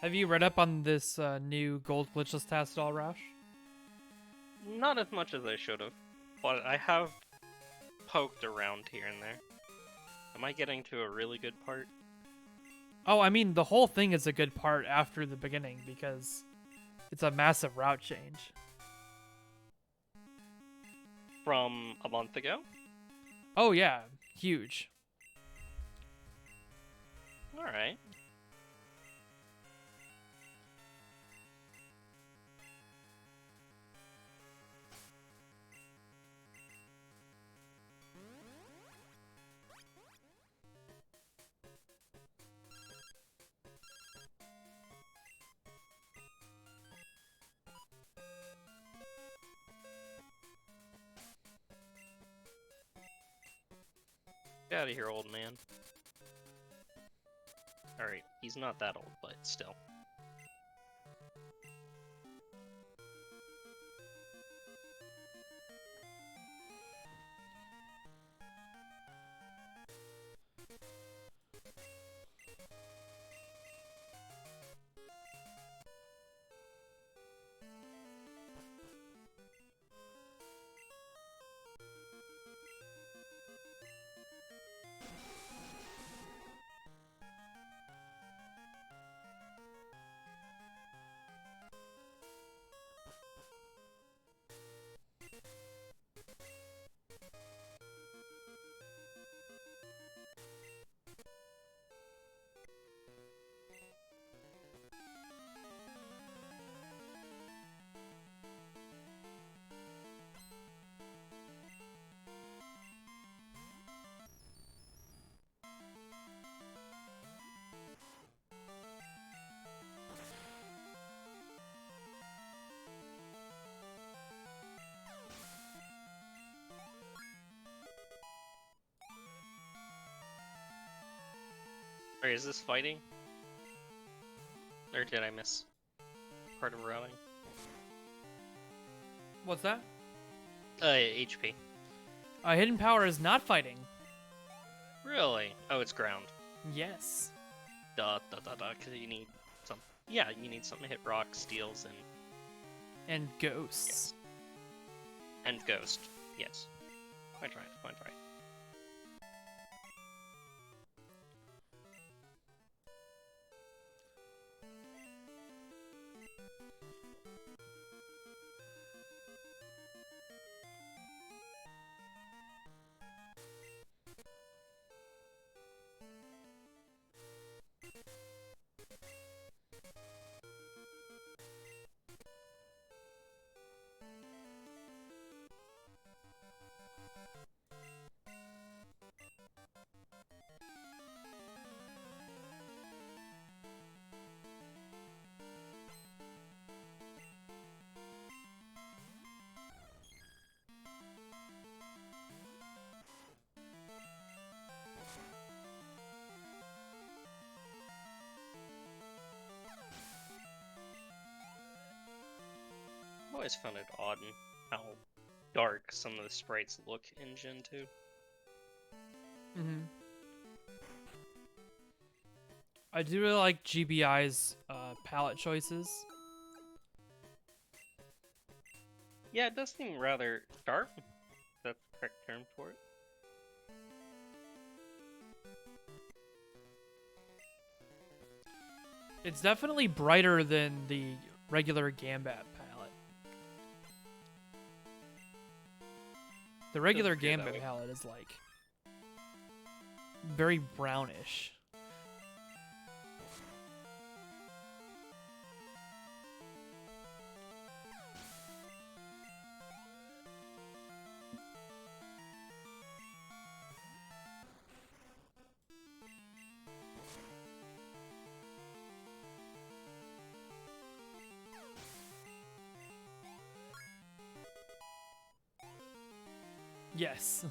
A: Have you read up on this new gold glitchless TAS at all, Roush?
C: Not as much as I should have, but I have poked around here and there. Am I getting to a really good part?
A: Oh, I mean, the whole thing is a good part after the beginning because it's a massive route change.
C: From a month ago?
A: Oh yeah, huge.
C: Alright. Get out of here, old man. Alright, he's not that old, but still. Alright, is this fighting? Or did I miss part of routing?
A: What's that?
C: HP.
A: Hidden power is not fighting.
C: Really? Oh, it's ground.
A: Yes.
C: Duh, because you need some... Yeah, you need something to hit rocks, steels, and...
A: And ghosts.
C: And Ghost. Yes. Quite right, quite right. I've always found it odd in how dark some of the sprites look in Gen 2.
A: Mm-hmm. I do really like GBI's palette choices.
C: Yeah, it does seem rather sharp. If that's the correct term for it.
A: It's definitely brighter than the regular Gambit palette. The regular
C: appear that
A: Gambit
C: way.
A: palette is like very brownish. Yes.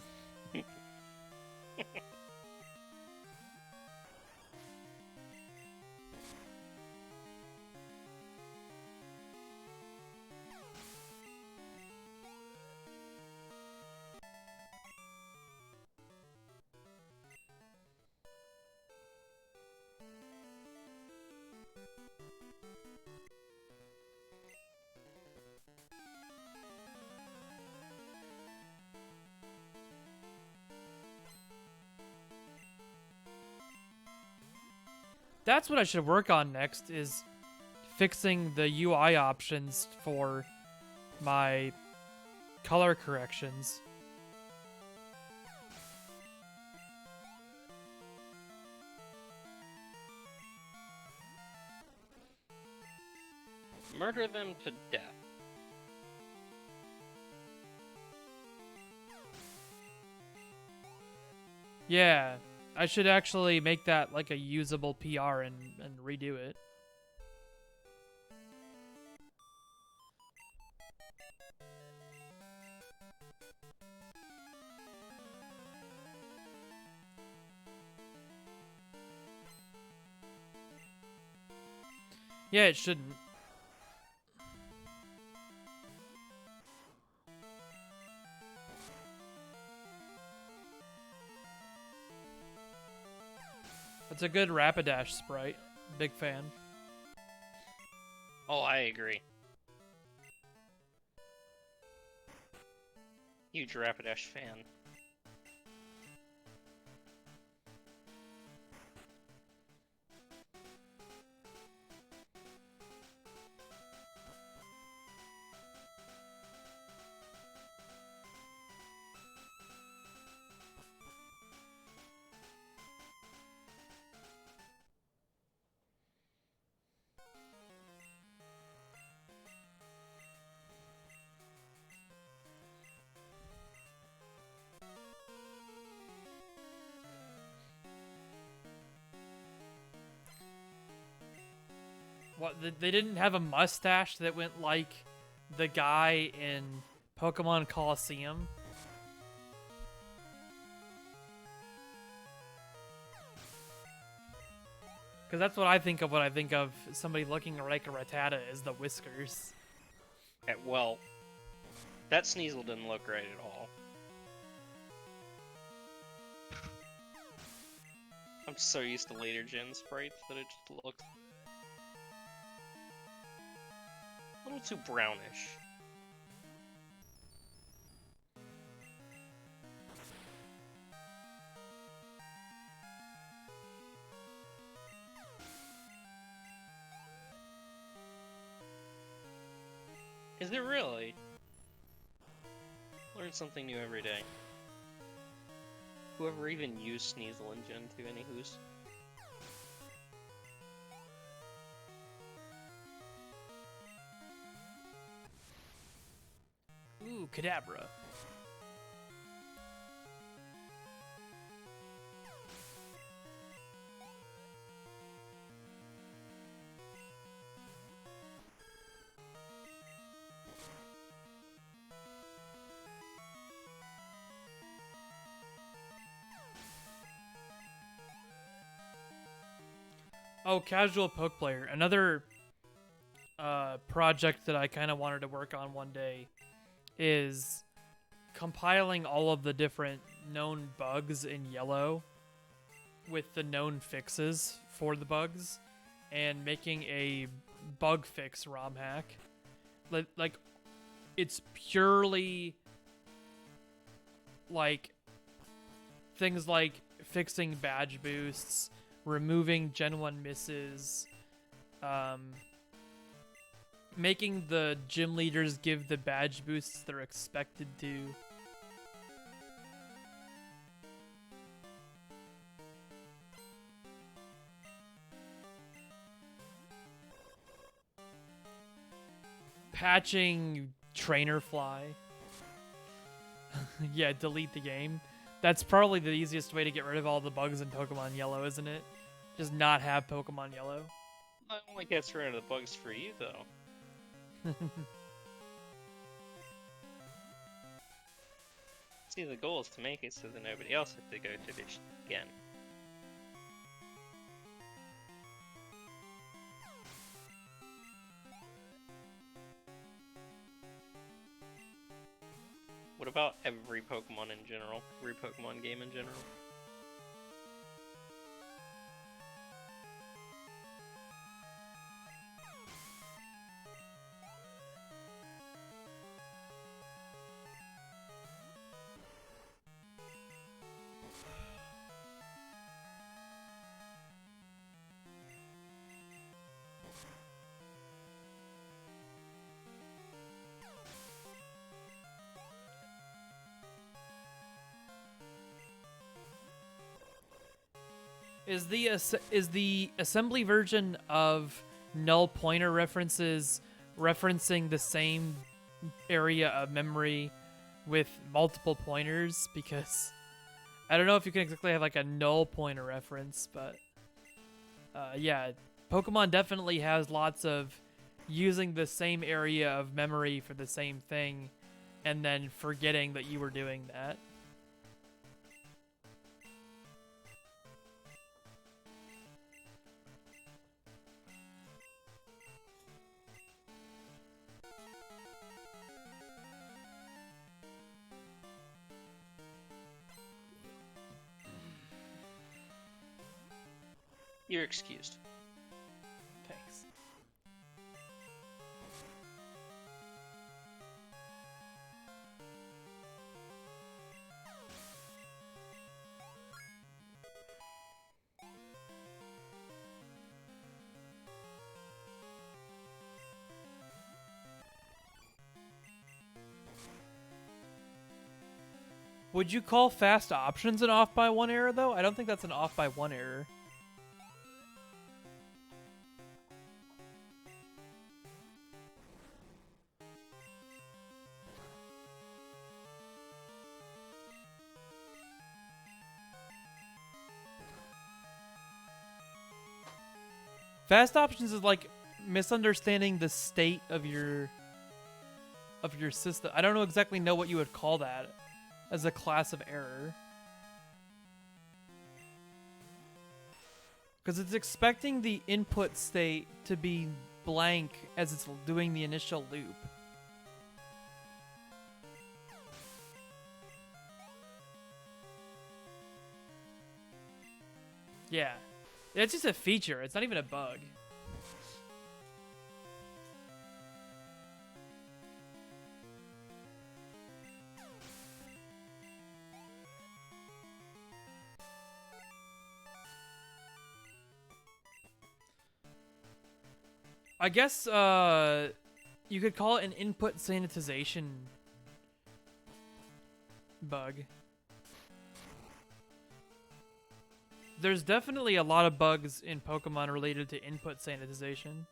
A: That's what I should work on next, is fixing the UI options for my color corrections.
C: Murder them to death.
A: Yeah, I should actually make that like a usable PR and redo it. Yeah, it shouldn't. It's a good Rapidash sprite. Big fan.
C: Oh, I agree. Huge Rapidash fan.
A: What, they didn't have a mustache that went like the guy in Pokemon Coliseum? Because that's what I think of when I think of somebody looking like a Rattata, is the whiskers.
C: Well, that Sneasel didn't look right at all. I'm so used to later gen sprites that it just looks a little too brownish. Is it really? Learn something new every day. Whoever even used Sneasel in Gen 2, anywho's.
A: Ooh, Kadabra. Oh, CasualPokePlayer. Another project that I kind of wanted to work on one day is compiling all of the different known bugs in Yellow with the known fixes for the bugs and making a bug fix ROM hack. Like it's purely like things like fixing badge boosts, removing Gen 1 misses, making the gym leaders give the badge boosts they're expected to. Patching trainer fly. Yeah, delete the game. That's probably the easiest way to get rid of all the bugs in Pokemon Yellow, isn't it? Just not have Pokemon Yellow.
C: That only gets rid of the bugs for you, though. See, the goal is to make it so that nobody else has to go through this again. What about every Pokemon in general? Every Pokemon game in general?
A: Is the assembly version of null pointer references referencing the same area of memory with multiple pointers? Because I don't know if you can exactly have like a null pointer reference, but yeah, Pokemon definitely has lots of using the same area of memory for the same thing and then forgetting that you were doing that.
C: You're excused.
A: Thanks. Would you call fast options an off by one error, though? I don't think that's an off by one error. Fast options is like misunderstanding the state of your system. I don't exactly know what you would call that as a class of error. Because it's expecting the input state to be blank as it's doing the initial loop. Yeah. It's just a feature. It's not even a bug. I guess, You could call it an input sanitization bug. There's definitely a lot of bugs in Pokemon related to input sanitization.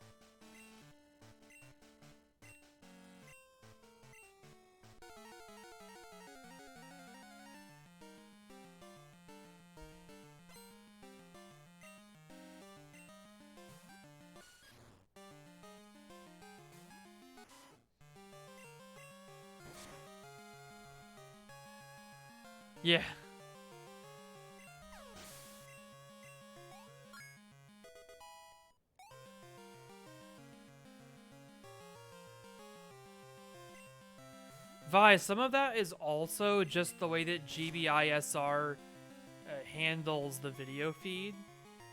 A: Yeah. Vi, some of that is also just the way that GBISR handles the video feed.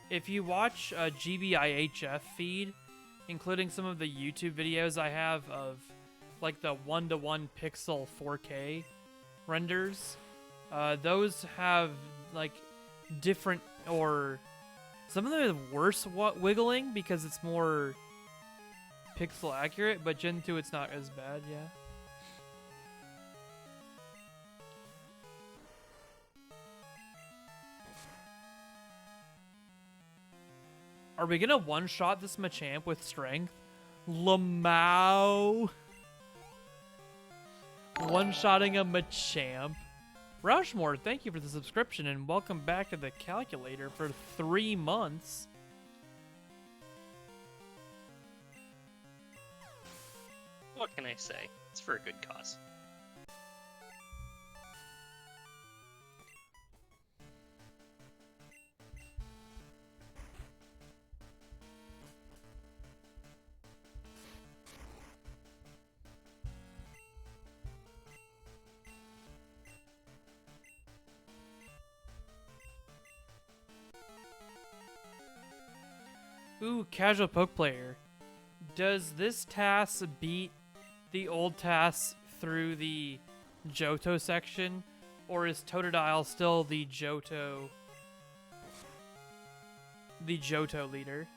A: If you watch a GBIHF feed, including some of the YouTube videos I have of like the 1:1 pixel 4K renders, those have like different, or some of them have worse wiggling because it's more pixel accurate, but Gen 2 it's not as bad, yeah. Are we gonna one-shot this Machamp with strength? Lamau! One-shotting a Machamp. Rushmore, thank you for the subscription and welcome back to the calculator for 3 months.
C: What can I say? It's for a good cause.
A: Ooh, CasualPokePlayer. Does this TAS beat the old TAS through the Johto section, or is Totodile still the Johto leader?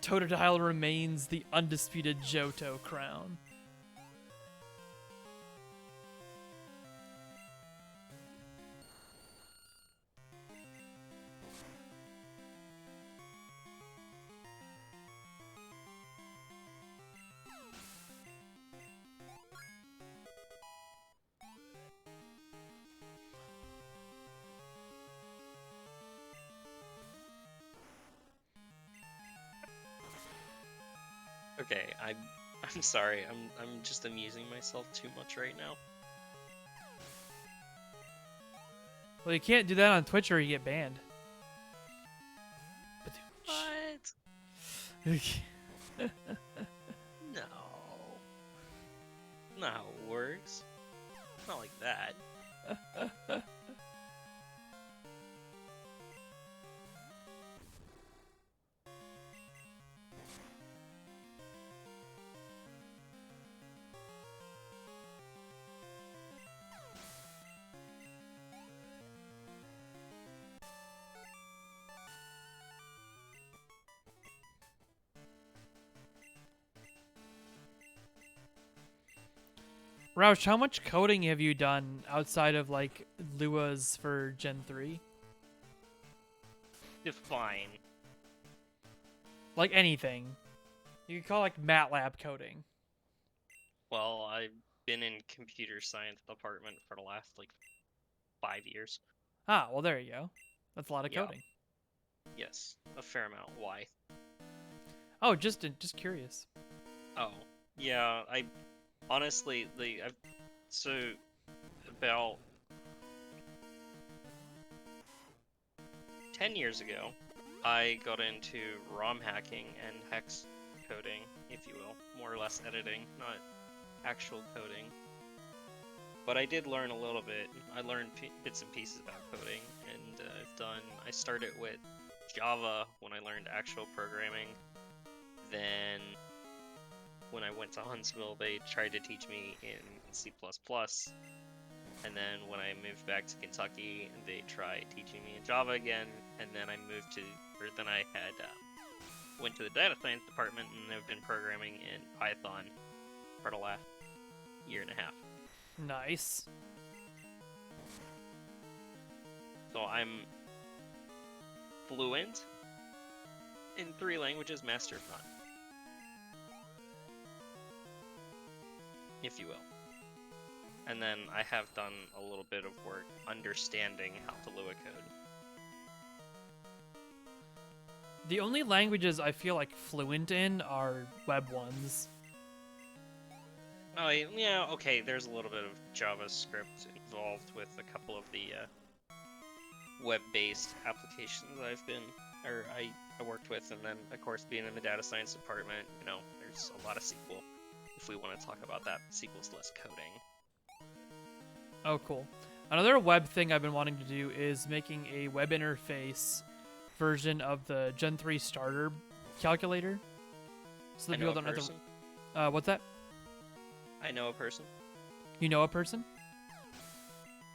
A: Totodile remains the undisputed Johto crown.
C: Okay, I'm sorry. I'm just amusing myself too much right now.
A: Well, you can't do that on Twitch or you get banned.
C: What? No. Not how it works. Not like that.
A: Roush, how much coding have you done outside of like Lua's for Gen 3?
C: Define.
A: Like anything. You could call like MATLAB coding.
C: Well, I've been in computer science department for the last like 5 years.
A: Ah, well there you go. That's a lot of
C: Yeah.
A: coding.
C: Yes, a fair amount. Why?
A: Oh, just curious.
C: Oh, yeah. I honestly, so about 10 years ago, I got into ROM hacking and hex coding, if you will, more or less editing, not actual coding. But I did learn a little bit. I learned bits and pieces about coding, and I started with Java when I learned actual programming. Then when I went to Huntsville, they tried to teach me in C++. And then when I moved back to Kentucky, they tried teaching me in Java again. And then I moved to, or then I had went to the data science department and have been programming in Python for the last year and a half.
A: Nice.
C: So I'm fluent in 3 languages, master of none, if you will. And then I have done a little bit of work understanding how to Lua code.
A: The only languages I feel like fluent in are web ones.
C: Oh, yeah, okay, there's a little bit of JavaScript involved with a couple of the web-based applications I worked with, and then, of course, being in the data science department, you know, there's a lot of SQL, if we want to talk about that. SQL's less coding.
A: Oh, cool. Another web thing I've been wanting to do is making a web interface version of the Gen 3 starter calculator. So
C: I
A: that
C: know
A: people
C: a
A: don't have
C: person.
A: to... what's that?
C: I know a person.
A: You know a person?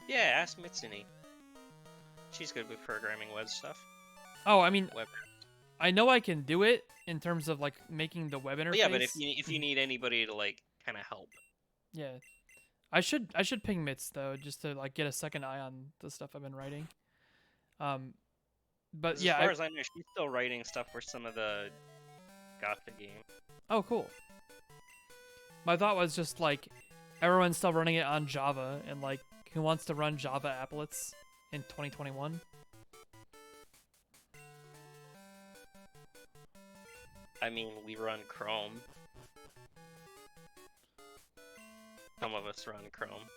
C: Yeah, ask Mitsuni. She's good with programming web stuff.
A: Oh, I mean,
C: Web.
A: I know I can do it in terms of, like, making the web interface.
C: But yeah, but if you need anybody to, like, kind of help.
A: Yeah. I should ping Mitz, though, just to, like, get a second eye on the stuff I've been writing. But yeah,
C: As far as I know, she's still writing stuff for some of the Gotcha game.
A: Oh, cool. My thought was just, like, everyone's still running it on Java, and, like, who wants to run Java applets in 2021?
C: I mean, we run Chrome. Some of us run Chrome.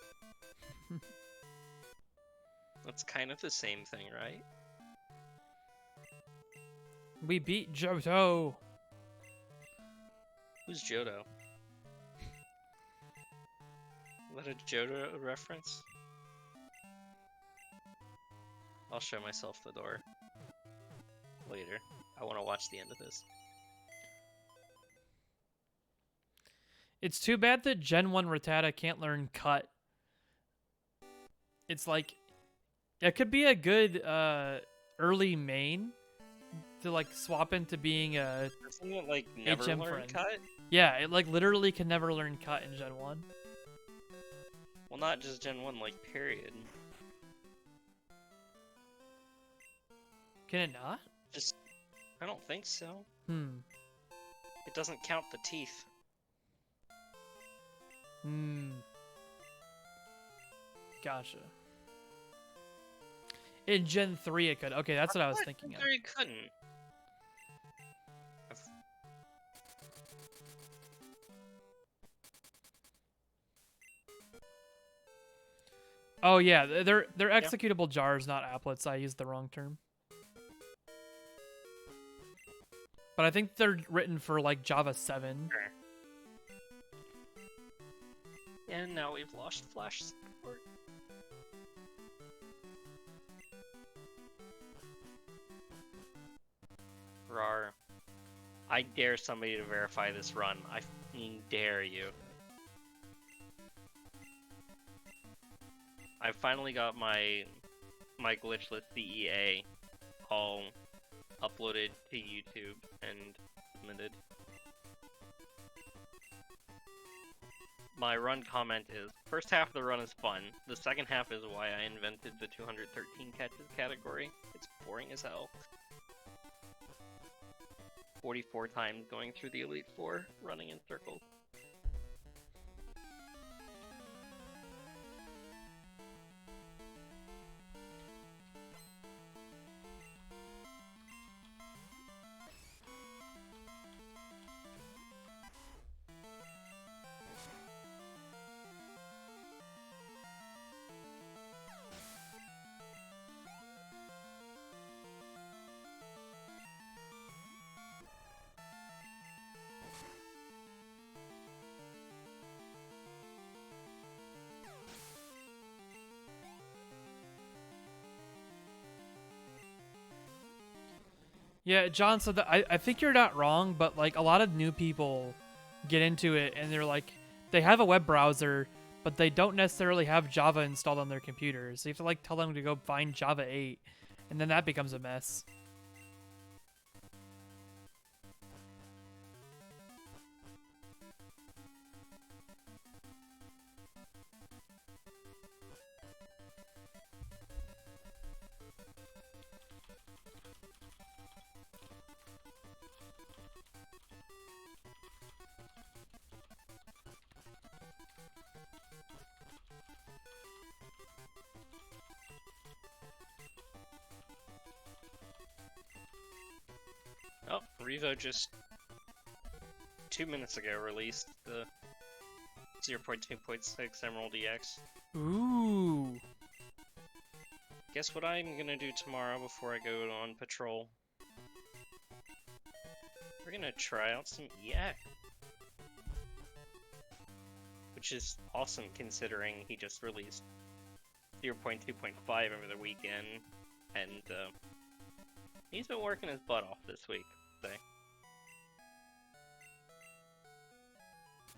C: That's kind of the same thing, right?
A: We beat Johto!
C: Who's Johto? Is that a Johto reference? I'll show myself the door later. I want to watch the end of this.
A: It's too bad that Gen 1 Rattata can't learn Cut. It's like, it could be a good early main to, like, swap into being a
C: Doesn't it, like, never
A: HM
C: learn
A: friend.
C: Cut?
A: Yeah, it, like, literally can never learn Cut in Gen 1.
C: Well, not just Gen 1, like, period.
A: Can it not?
C: Just, I don't think so. It doesn't count the teeth.
A: Gotcha. In Gen 3 it could. Okay, that's what I was thinking of.
C: You couldn't.
A: Oh yeah, they're executable jars, not applets. I used the wrong term. But I think they're written for, like, Java 7.
C: Sure. And now we've lost Flash support. Rar. I dare somebody to verify this run. I fucking dare you. I finally got my glitchless CEA all uploaded to YouTube and submitted. My run comment is, first half of the run is fun. The second half is why I invented the 213 catches category. It's boring as hell. 44 times going through the Elite Four, running in circles.
A: Yeah, John said that. I think you're not wrong, but, like, a lot of new people get into it and they're like, they have a web browser, but they don't necessarily have Java installed on their computers. So you have to, like, tell them to go find Java 8, and then that becomes a mess.
C: Revo just 2 minutes ago released the 0.2.6 Emerald EX.
A: Ooh.
C: Guess what I'm gonna do tomorrow before I go on patrol? We're gonna try out some EX. Which is awesome considering he just released 0.2.5 over the weekend, and he's been working his butt off this week, I'd say.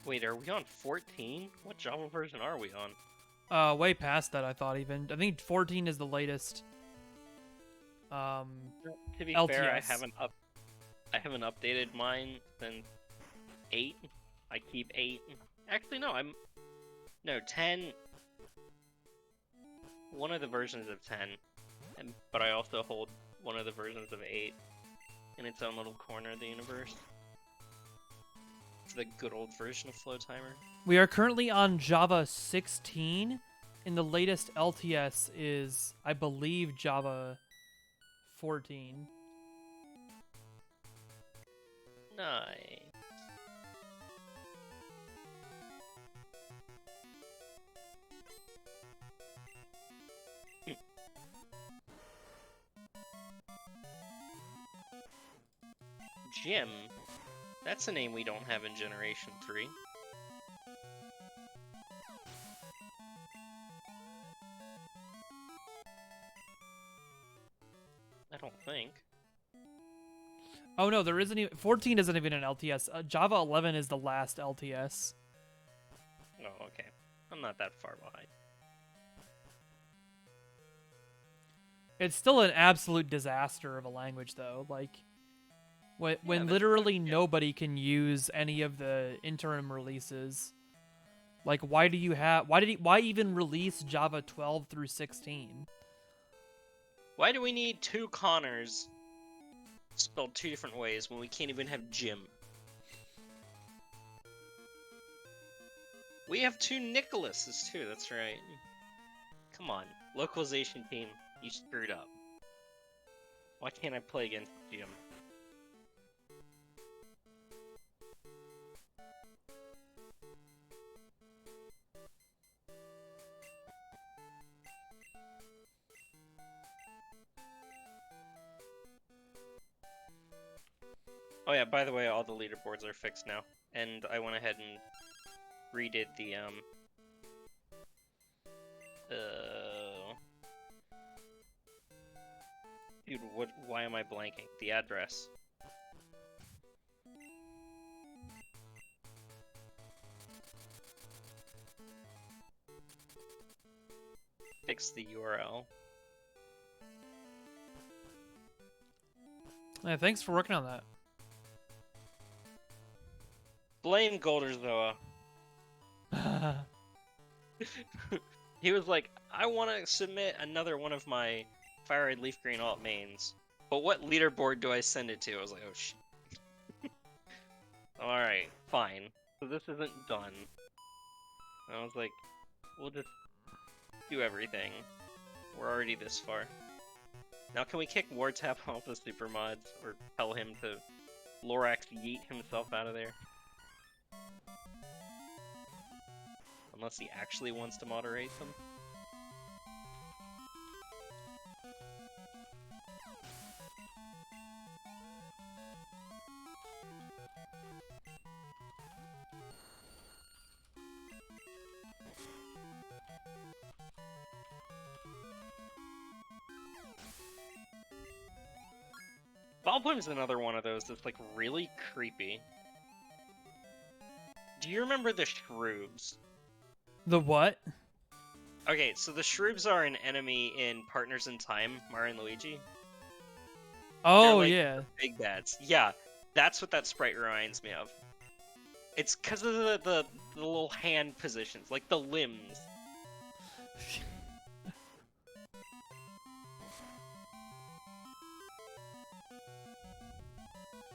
C: Wait, are we on 14? What Java version are we on?
A: Way past that, I thought even. I think 14 is the latest.
C: To be
A: LTS.
C: fair, I haven't updated mine since 8. I keep 8. Actually, no, 10. One of the versions of 10, but I also hold one of the versions of 8 in its own little corner of the universe. It's the good old version of Flow Timer.
A: We are currently on Java 16, and the latest LTS is, I believe, Java 14.
C: Nice. Jim? That's a name we don't have in Generation 3. I don't think.
A: Oh no, there isn't even 14 isn't even an LTS. Java 11 is the last LTS.
C: Oh, okay. I'm not that far behind.
A: It's still an absolute disaster of a language, though. Like, when
C: that's
A: literally
C: fine, yeah.
A: nobody can use any of the interim releases. Like, why even release Java 12 through 16?
C: Why do we need 2 Connors spelled 2 different ways when we can't even have Jim? We have 2 Nicholases too, that's right. Come on, localization team, you screwed up. Why can't I play against Jim? Oh yeah, by the way, all the leaderboards are fixed now. And I went ahead and redid the, Dude, why am I blanking? The address. Fix the URL.
A: Yeah, thanks for working on that.
C: Blame Golderzoa. He was like, I want to submit another one of my Fire-Red Leaf Green alt mains, but what leaderboard do I send it to? I was like, oh shit. Alright, fine. So this isn't done. And I was like, we'll just do everything. We're already this far. Now can we kick Wartap off the super mods, or tell him to Lorax yeet himself out of there? Unless he actually wants to moderate them. Ballbloom's another one of those that's like really creepy. Do you remember the Shroobs?
A: The what?
C: Okay, so the Shroobs are an enemy in Partners in Time, Mario and Luigi.
A: Oh,
C: like,
A: yeah.
C: Big bads. Yeah, that's what that sprite reminds me of. It's because of the little hand positions, like the limbs.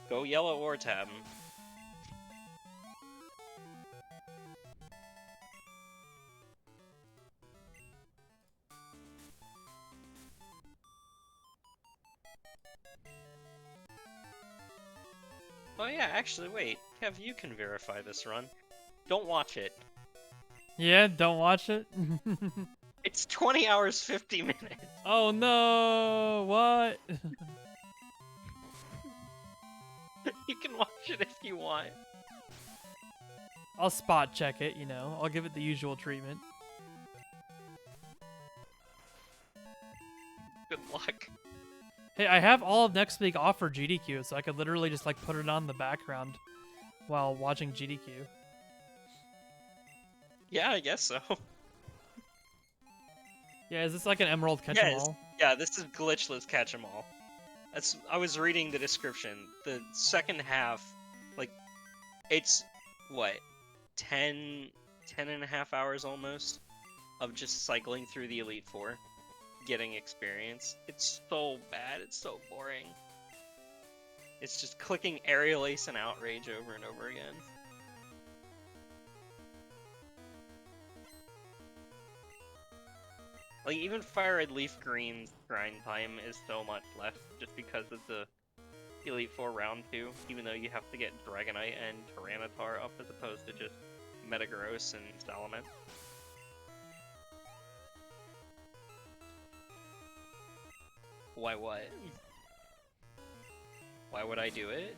C: Go yell at Wartab. Oh yeah, actually, wait. Kev, you can verify this run. Don't watch it.
A: Yeah, don't watch it.
C: It's 20 hours, 50 minutes.
A: Oh no! What?
C: You can watch it if you want.
A: I'll spot check it, you know. I'll give it the usual treatment.
C: Good luck.
A: Hey, I have all of next week off for GDQ, so I could literally just like put it on in the background while watching GDQ.
C: Yeah, I guess so.
A: Yeah, is this like an Emerald Catch-em-all?
C: Yeah, this is Glitchless Catch-em-all. I was reading the description. The second half, like, it's, what, 10 and a half hours almost of just cycling through the Elite Four, getting experience. It's so bad, it's so boring. It's just clicking Aerial Ace and Outrage over and over again. Like, even Fire Red Leaf Green's grind time is so much less just because of the Elite Four round 2, even though you have to get Dragonite and Tyranitar up as opposed to just Metagross and Salamence. Why what? Why would I do it?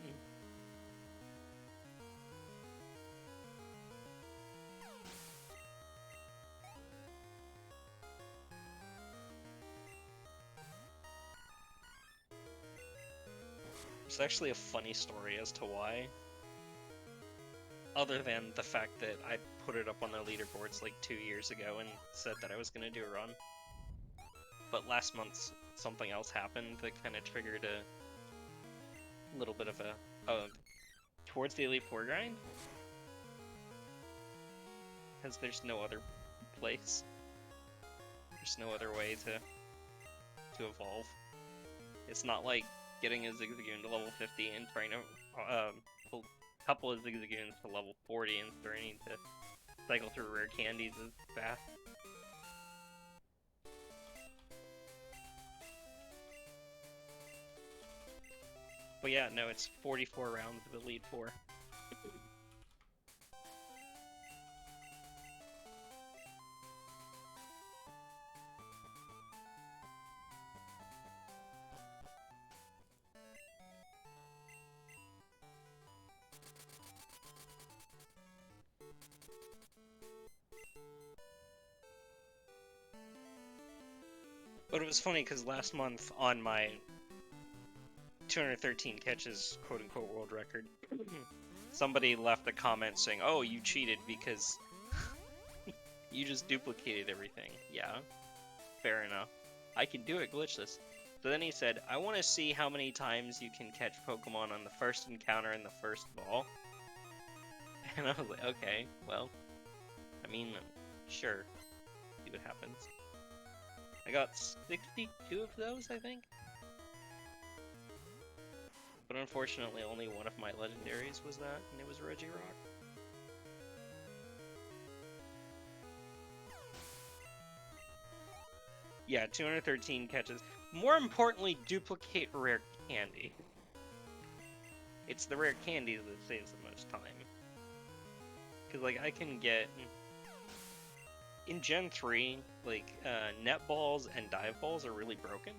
C: There's actually a funny story as to why. Other than the fact that I put it up on the leaderboards like 2 years ago and said that I was going to do a run. But last month, something else happened that kind of triggered a little bit of a... towards the Elite Four grind? Because there's no other place. There's no other way to evolve. It's not like getting a Zigzagoon to level 50 and trying to pull a couple of Zigzagoons to level 40 and starting to cycle through rare candies as fast. But yeah, no, it's 44 rounds of Elite Four. But it was funny because last month on my 213 catches quote-unquote world record, somebody left a comment saying, "Oh, you cheated because you just duplicated everything." Yeah, fair enough. I can do it glitchless. So then he said, "I want to see how many times you can catch Pokemon on the first encounter in the first ball." And I was like, okay, well, I mean, sure, see what happens. I got 62 of those, I think. But unfortunately, only one of my legendaries was that, and it was Regirock. Yeah, 213 catches. More importantly, duplicate rare candy. It's the rare candies that saves the most time. Because, like, I can get... In Gen 3, like, net balls and dive balls are really broken.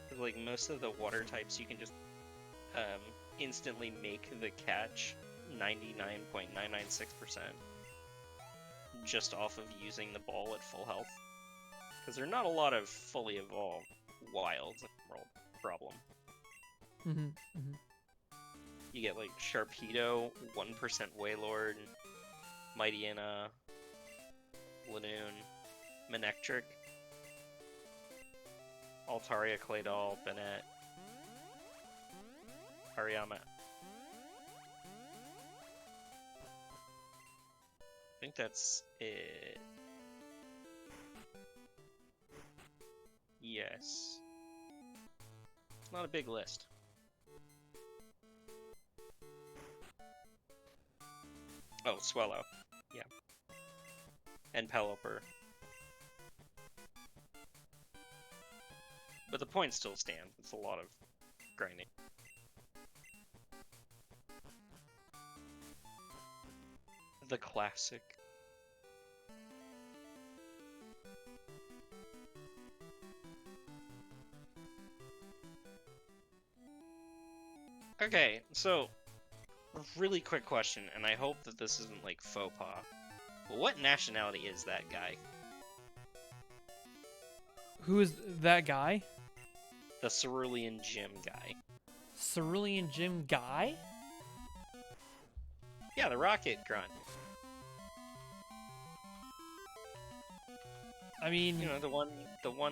C: Because, like, most of the water types you can just instantly make the catch 99.996% just off of using the ball at full health. Because there are not a lot of fully evolved wilds in the world. Problem. You get, like, Sharpedo, 1% Wailord, Mightyena, Lanoon, Manectric, Altaria, Claydol, Bennett, Hariyama. I think that's it. Yes. It's not a big list. Oh, Swellow. Yeah. And Pelipper. But the point still stands. It's a lot of grinding. The classic. Okay, so a really quick question, and I hope that this isn't like faux pas. But what nationality is that guy?
A: Who is that guy?
C: The Cerulean Gym guy.
A: Cerulean Gym guy?
C: Yeah, the rocket grunt.
A: I mean,
C: You know, the one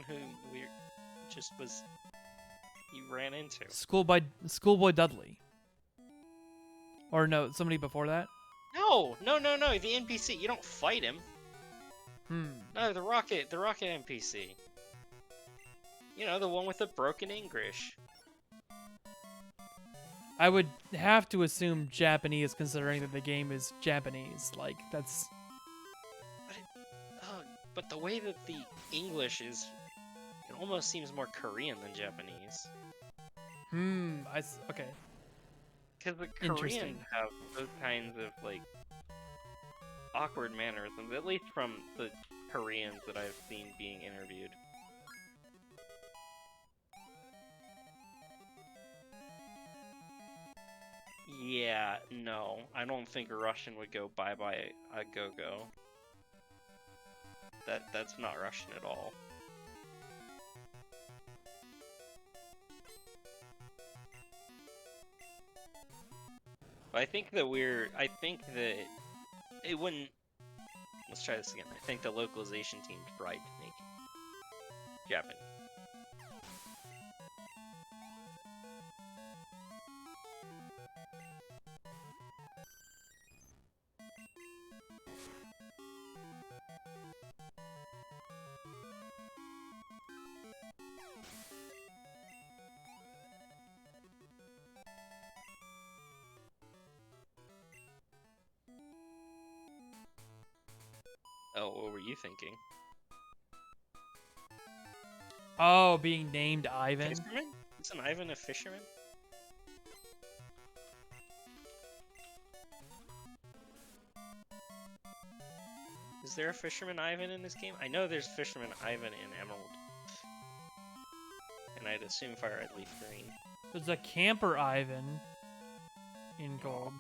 C: who we just was you ran into.
A: Schoolboy Dudley. Or no, somebody before that?
C: No, the NPC. You don't fight him. No, the rocket NPC. You know, the one with the broken English.
A: I would have to assume Japanese, considering that the game is Japanese. Like, that's...
C: But the way that the English is, it almost seems more Korean than Japanese.
A: Okay.
C: Because the
A: Interesting.
C: Koreans have those kinds of, like, awkward mannerisms, at least from the Koreans that I've seen being interviewed. Yeah, no, I don't think a Russian would go bye-bye a go-go. That's not Russian at all. But I think that it wouldn't. Let's try this again. I think the localization team tried to make it Japanese. Oh, what were you thinking?
A: Oh, being named Ivan?
C: Fisherman? Isn't Ivan a fisherman? Is there a fisherman Ivan in this game? I know there's fisherman Ivan in Emerald. And I'd assume Fire Red Leaf Green.
A: There's a camper Ivan in Gold.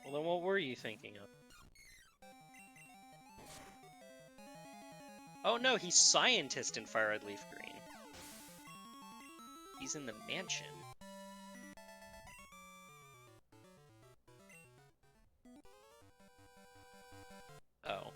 C: Well, then what were you thinking of? Oh no, he's scientist in Fire Red Leaf Green. He's in the mansion. Oh.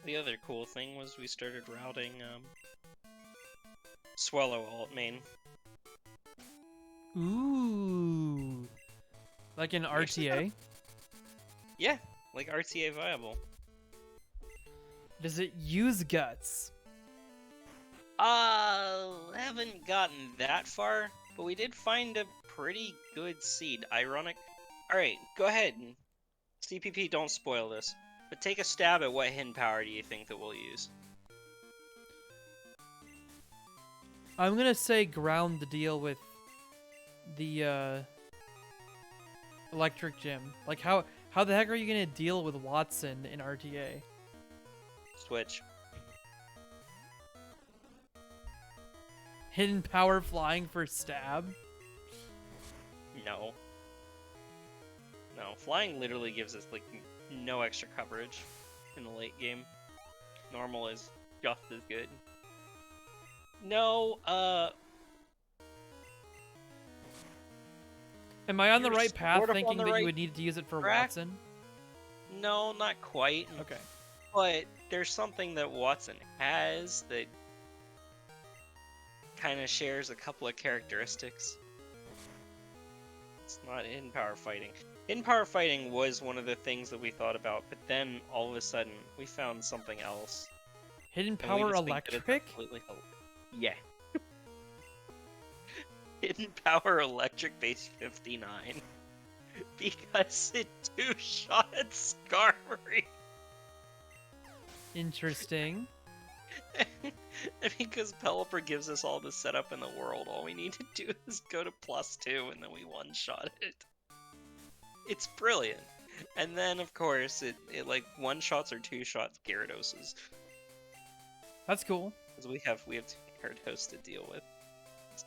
C: The other cool thing was we started routing Swallow alt main.
A: Ooh. Like an RTA?
C: Yeah, like RTA viable.
A: Does it use guts?
C: Haven't gotten that far, but we did find a pretty good seed. Ironic. Alright, go ahead. CPP, don't spoil this. But take a stab at what hidden power do you think that we'll use?
A: I'm gonna say ground to deal with the electric gym. Like how the heck are you gonna deal with Watson in RTA?
C: Switch.
A: Hidden power flying for stab?
C: No. No, flying literally gives us like no extra coverage in the late game. Normal is just as good. No,
A: Am I on the
C: You're
A: right path
C: sort of on
A: thinking
C: the
A: that you
C: right
A: would need to use it for
C: track.
A: Watson?
C: no, not quite.
A: Okay.
C: But there's something that Watson has that kind of shares a couple of characteristics. It's not hidden power fighting. Hidden power fighting was one of the things that we thought about, but then all of a sudden we found something else.
A: Hidden
C: and we
A: power
C: just think that it's
A: electric?
C: completely yeah. Hidden power electric base 59. Because it two-shots Skarmory.
A: Interesting.
C: And because Pelipper gives us all the setup in the world, all we need to do is go to +2 and then we one-shot it. It's brilliant. And then, of course, it like one-shots or two-shots Gyarados.
A: That's cool.
C: Because we have two Gyarados to deal with. It's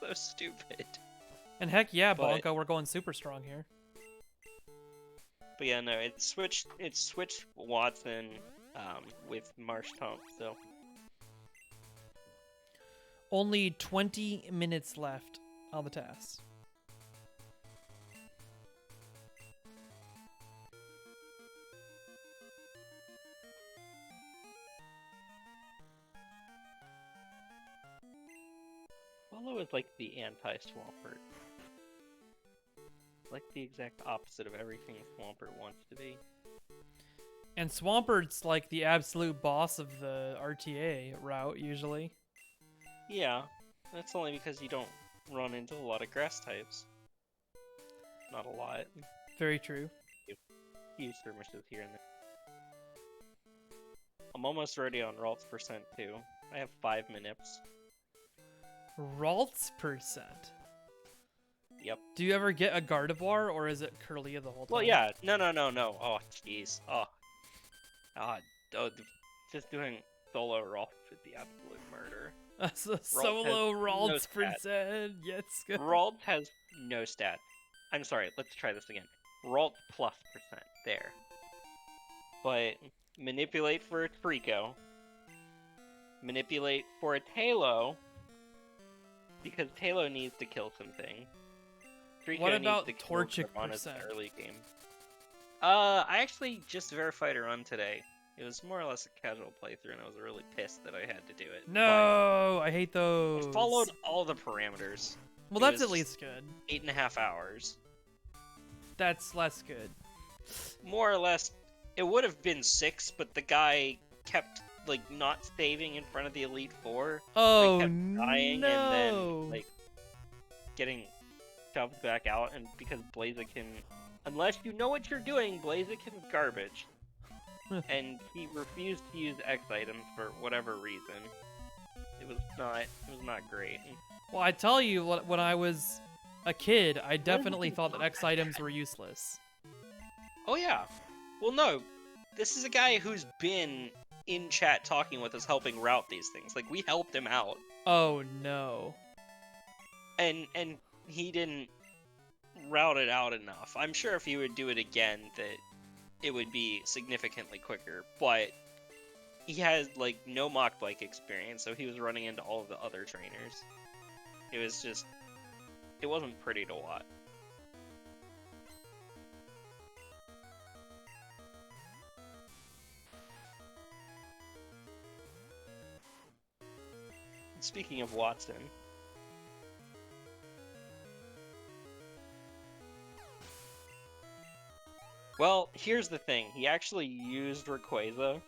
C: so stupid.
A: And heck yeah,
C: But-
A: Bonko, we're going super strong here.
C: But yeah, no, it switched Watson with Marshtomp, so
A: Only 20 minutes left on the TAS.
C: Swallow is like the anti-Swampert. Like the exact opposite of everything Swampert wants to be.
A: And Swampert's like the absolute boss of the RTA route, usually.
C: Yeah, that's only because you don't run into a lot of grass types. Not a lot.
A: Very true.
C: Few skirmishes here and there. I'm almost ready on Ralts percent too. I have 5 Manips.
A: Ralts percent.
C: Yep.
A: Do you ever get a Gardevoir, or is it Curlia the whole time?
C: Well, yeah. No. Oh, jeez. Oh, just doing solo Ralts would be absolute murder.
A: That's a solo Ralts percent. Yes. Good.
C: Ralts has no stats. I'm sorry. Let's try this again. Ralts +% there. But manipulate for a Trico. Manipulate for a Talo. Because Talo needs to kill something. Trico
A: What
C: needs
A: about
C: to kill
A: Torchic
C: Sylvanas in
A: percent?
C: the early game. I actually just verified a run today. It was more or less a casual playthrough, and I was really pissed that I had to do it.
A: No, I hate
C: But
A: those.
C: I followed all the parameters.
A: Well,
C: it
A: that's
C: was
A: at least good.
C: 8.5 hours.
A: That's less good.
C: More or less, it would have been 6, but the guy kept like not saving in front of the Elite Four.
A: Oh
C: Like, kept dying
A: no!
C: and then like getting shoved back out, and because Blaziken, unless you know what you're doing, Blaziken's garbage. And he refused to use X items for whatever reason. It was not great.
A: Well, I tell you, when I was a kid, I definitely thought that X items were useless.
C: Oh yeah. Well, no. This is a guy who's been in chat talking with us, helping route these things. Like, we helped him out.
A: Oh no.
C: And he didn't route it out enough. I'm sure if he would do it again that it would be significantly quicker, but he has like no mock bike experience, so he was running into all of the other trainers. It was just, it wasn't pretty to watch. Speaking of Watson. Well, here's the thing. He actually used Rayquaza.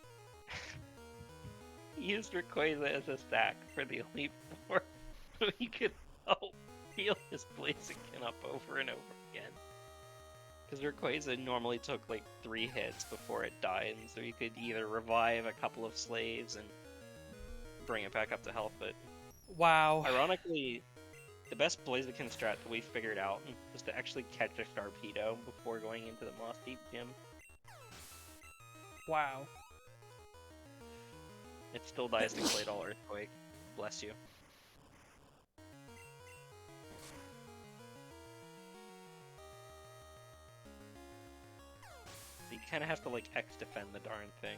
C: He used Rayquaza as a sack for the Elite Four, so he could help heal his Blaziken up over and over again. Because Rayquaza normally took like 3 hits before it died, and so you could either revive a couple of slaves and bring it back up to health, but
A: Wow.
C: ironically, the best Blaziken strat that we figured out was to actually catch a Sharpedo before going into the Moss Deep Gym.
A: Wow.
C: It still dies to Clay Doll Earthquake. Bless you. So you kind of have to like X defend the darn thing.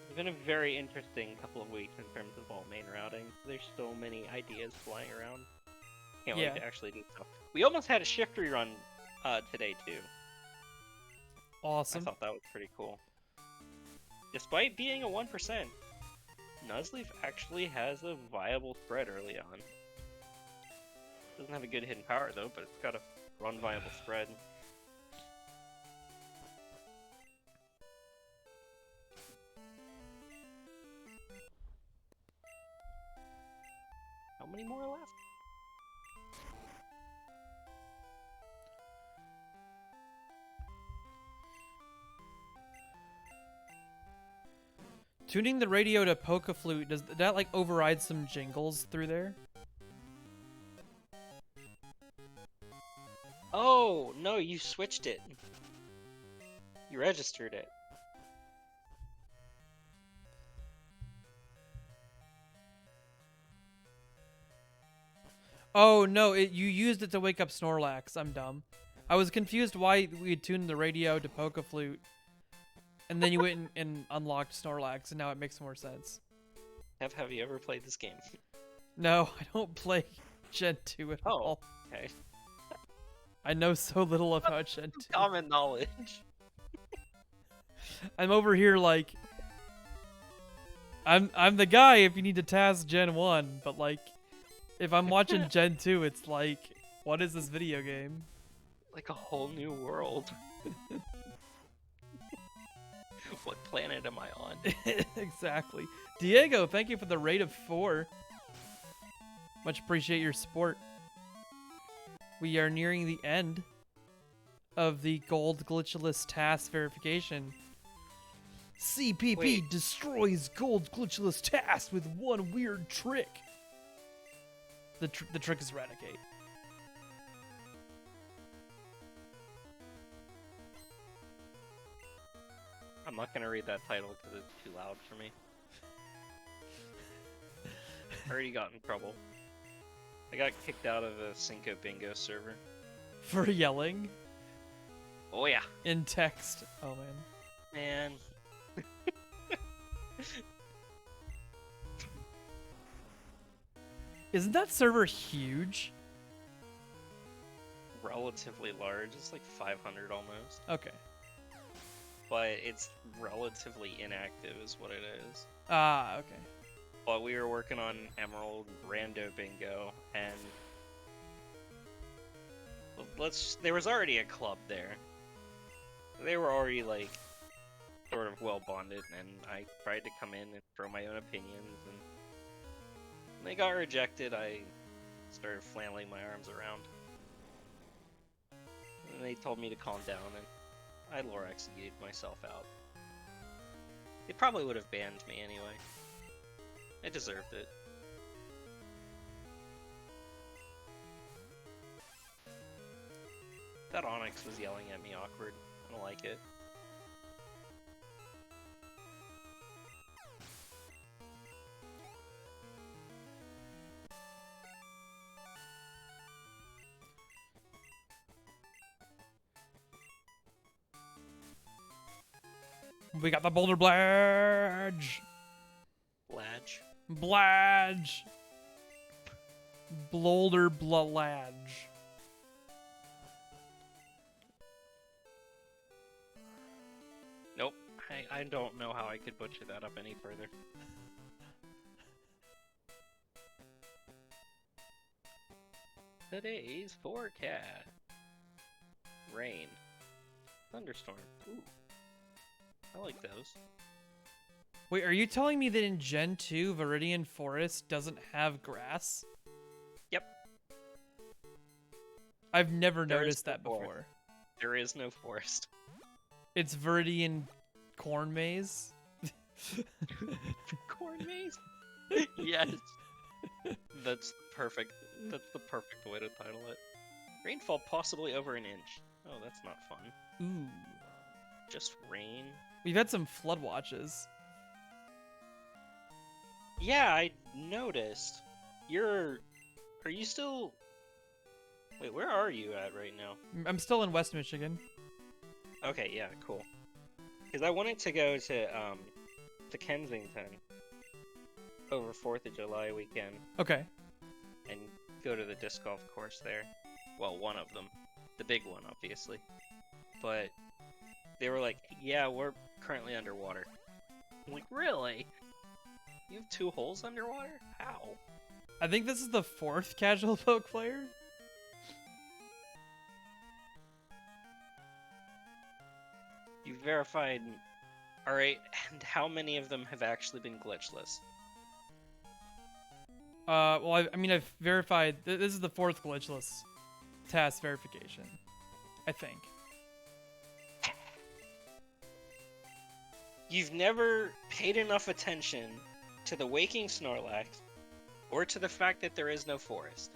C: It's been a very interesting couple of weeks in terms of alt main routing. There's so many ideas flying around. Can't wait to actually do stuff. We almost had a shift rerun today too.
A: Awesome.
C: I thought that was pretty cool. Despite being a 1%, Nuzleaf actually has a viable spread early on. Doesn't have a good hidden power though, but it's got a run viable spread. How many more are left?
A: Tuning the radio to Pokeflute, does that like override some jingles through there?
C: Oh, no, you switched it. You registered it.
A: Oh no, you used it to wake up Snorlax. I'm dumb. I was confused why we had tuned the radio to Pokeflute, and then you went and unlocked Snorlax, and now it makes more sense.
C: Have you ever played this game?
A: No, I don't play Gen 2 at all.
C: Okay.
A: I know so little about Gen 2.
C: Common knowledge.
A: I'm over here like I'm the guy if you need to TAS Gen 1, but like if I'm watching Gen 2, it's like, what is this video game?
C: Like a whole new world. What planet am I on?
A: Exactly. Diego, thank you for the rate of 4. Much appreciate your support. We are nearing the end of the gold glitchless TAS verification. CPP
C: Wait.
A: destroys gold glitchless TAS with one weird trick. The trick is Eradicate.
C: I'm not gonna read that title because it's too loud for me. I already got in trouble. I got kicked out of a Cinco Bingo server.
A: For yelling
C: Oh yeah.
A: in text. Oh man.
C: Man.
A: Isn't that server huge?
C: Relatively large. It's like 500 almost.
A: Okay.
C: But it's relatively inactive is what it is.
A: Ah, okay.
C: But we were working on Emerald Rando Bingo, and there was already a club there. They were already like sort of well bonded, and I tried to come in and throw my own opinions, and when they got rejected. I started flailing my arms around, and they told me to calm down, and I lore executed myself out. They probably would have banned me anyway. I deserved it. That Onyx was yelling at me awkward. I don't like it.
A: We got the Boulder Bladge.
C: Bladge.
A: Bladge. Boulder Bladge.
C: I don't know how I could butcher that up any further. Today's forecast. Rain. Thunderstorm. Ooh. I like those.
A: Wait, are you telling me that in Gen 2, Viridian Forest doesn't have grass?
C: Yep.
A: I've never
C: There is
A: noticed
C: no
A: that
C: forest.
A: before.
C: There is no forest.
A: It's Viridian Corn Maze?
C: Corn maze? Yes. That's perfect. That's the perfect way to title it. Rainfall possibly over an inch. Oh, that's not fun.
A: Ooh.
C: Just rain.
A: We've had some flood watches.
C: Yeah, I noticed. Are you still... Wait, where are you at right now?
A: I'm still in West Michigan.
C: Okay, yeah, cool. Because I wanted to go to Kensington over 4th of July weekend
A: Okay.
C: and go to the disc golf course there. Well, one of them. The big one, obviously. But they were like, yeah, we're currently underwater. I'm like, really? You have 2 holes underwater? How?
A: I think this is the 4th casual poke player.
C: You verified... Alright, and how many of them have actually been glitchless?
A: Well, I mean, I've verified. This is the 4th glitchless TAS verification. I think.
C: You've never paid enough attention to the waking Snorlax, or to the fact that there is no forest.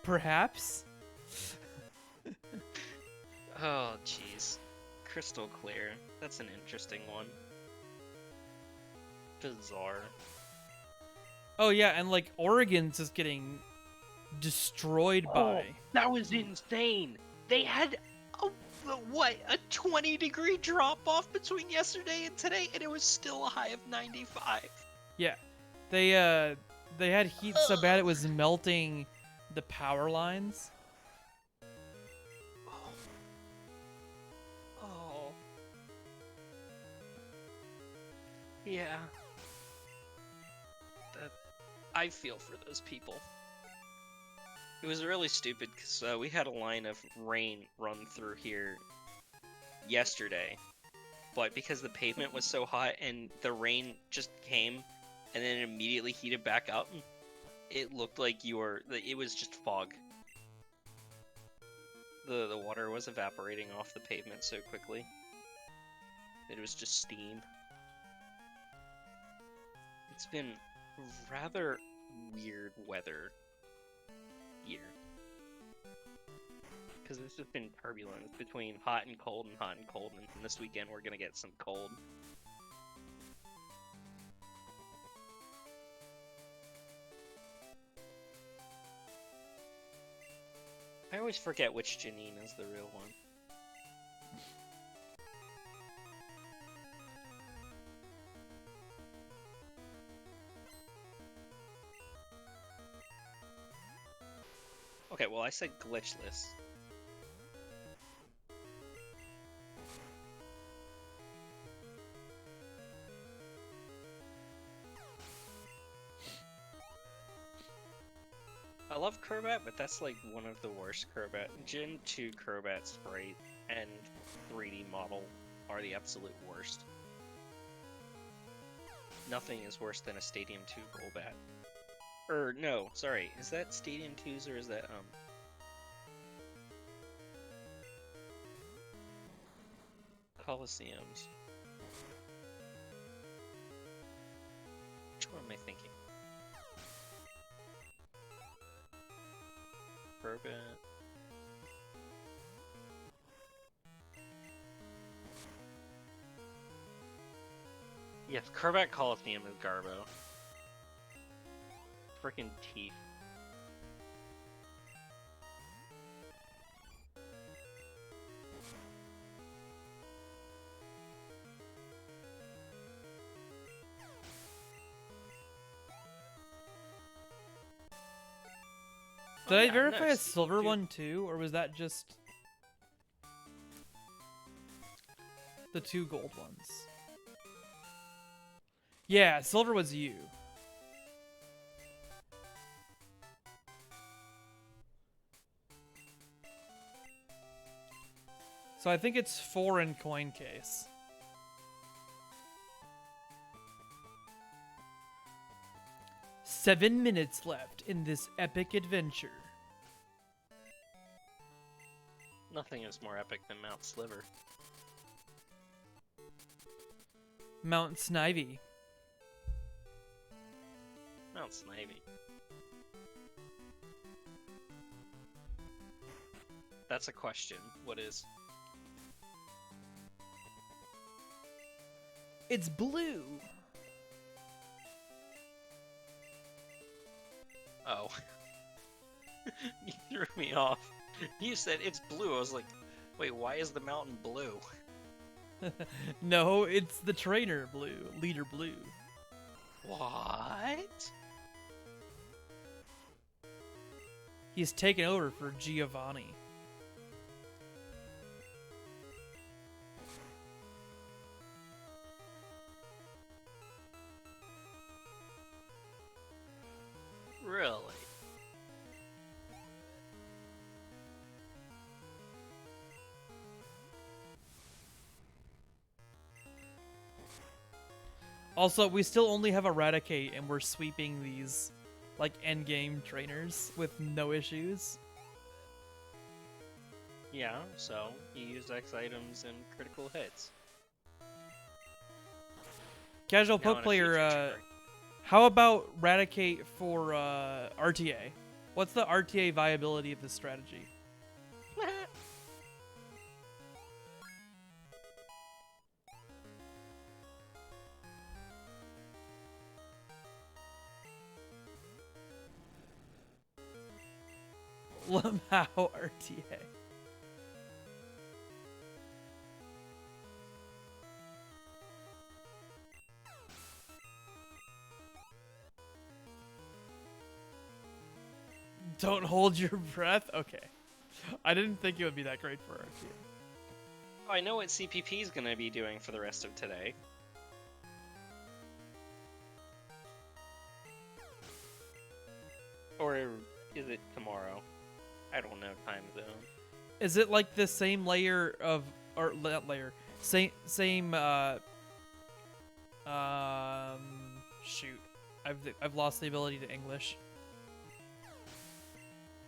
A: Perhaps?
C: Oh, jeez. Crystal clear. That's an interesting one. Bizarre.
A: Oh yeah, and like Oregon's just getting destroyed by.
C: That was insane! They had a 20-degree drop-off between yesterday and today, and it was still a high of 95.
A: Yeah, they had heat so bad it was melting the power lines.
C: Oh. Yeah. I feel for those people. It was really stupid because we had a line of rain run through here yesterday, but because the pavement was so hot and the rain just came and then immediately heated back up, it looked like it was just fog. The water was evaporating off the pavement so quickly. It was just steam. It's been rather weird weather here. Because it's just been turbulence between hot and cold and hot and cold, and this weekend we're gonna get some cold. I always forget which Janine is the real one. Okay, well I said glitchless. I love Crobat, but that's like one of the worst Crobat. Gen 2 Crobat Sprite and 3D model are the absolute worst. Nothing is worse than a Stadium 2 Golbat. Or, no, sorry, is that Stadium 2's or is that, Coliseums? Which one am I thinking? Crobat. Yes, Crobat Coliseum is Garbo. Frickin' teeth.
A: Did I verify a silver one too, or was that just... The 2 gold ones. Yeah, silver was you. So I think it's 4 in coin case. "7 minutes left in this epic adventure."
C: Nothing is more epic than Mount Sliver.
A: Mount Snivy.
C: Mount Snivy. That's a question. What is?
A: It's blue.
C: Oh. You threw me off. You said it's blue. I was like, wait, why is the mountain blue?
A: No, it's the trainer blue. Leader blue.
C: What?
A: He's taken over for Giovanni.
C: Really?
A: Also, we still only have Eradicate, and we're sweeping these, like, endgame trainers with no issues.
C: Yeah, so you use X items and critical hits.
A: Casual
C: Now,
A: Poke
C: in a
A: Player,
C: future
A: how about Eradicate for RTA? What's the RTA viability of this strategy?
C: trick-
A: Lamau RTA. Don't hold your breath? Okay. I didn't think it would be that great for RTA.
C: I know what CPP is gonna be doing for the rest of today. Or is it tomorrow? I don't know time zone.
A: Is it like the same layer of, or not layer, same shoot, I've lost the ability to English.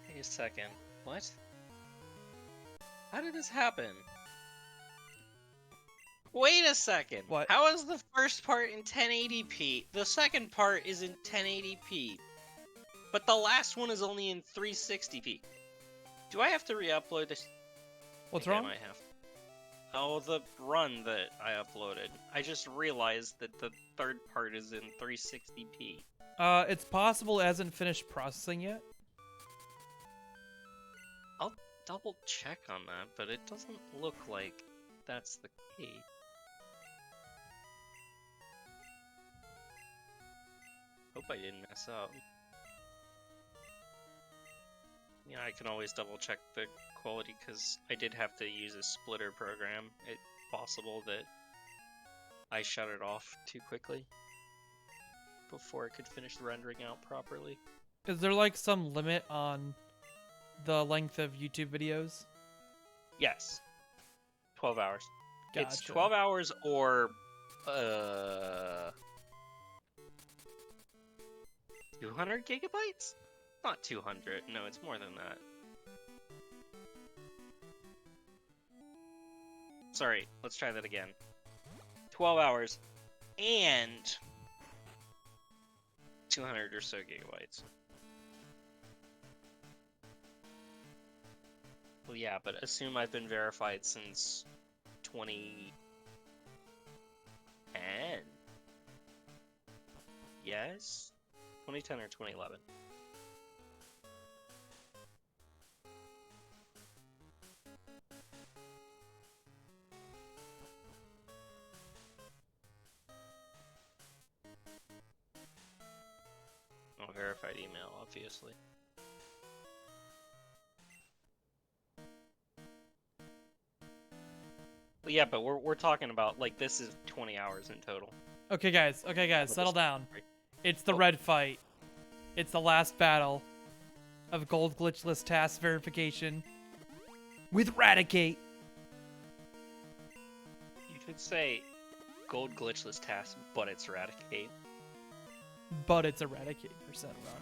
C: Wait a second. What? How did this happen? Wait a second.
A: What?
C: How is the first part in 1080p? The second part is in 1080p. But the last one is only in 360p. Do I have to re-upload this?
A: What's
C: I think
A: wrong?
C: I might have. Oh, the run that I uploaded. I just realized that the third part is in 360p.
A: It's possible it hasn't finished processing yet.
C: I'll double check on that, but it doesn't look like that's the case. Hope I didn't mess up. Yeah, I can always double check the quality because I did have to use a splitter program. It's possible that I shut it off too quickly before it could finish the rendering out properly.
A: Is there like some limit on the length of YouTube videos?
C: Yes. 12 hours. It's
A: Gotcha.
C: 12 hours or 200 gigabytes? Not 200. No, it's more than that. Sorry, let's try that again. 12 hours and 200 or so gigabytes. Well, yeah, but assume I've been verified since 2010. Yes? 2010 or 2011. Oh, verified email, obviously. Yeah, but we're talking about like this is 20 hours in total.
A: Okay, guys, settle down. It's the red fight. It's the last battle of Gold Glitchless TAS verification with Raticate.
C: You should say Gold Glitchless TAS, but it's Eradicate.
A: But it's Eradicate percent run.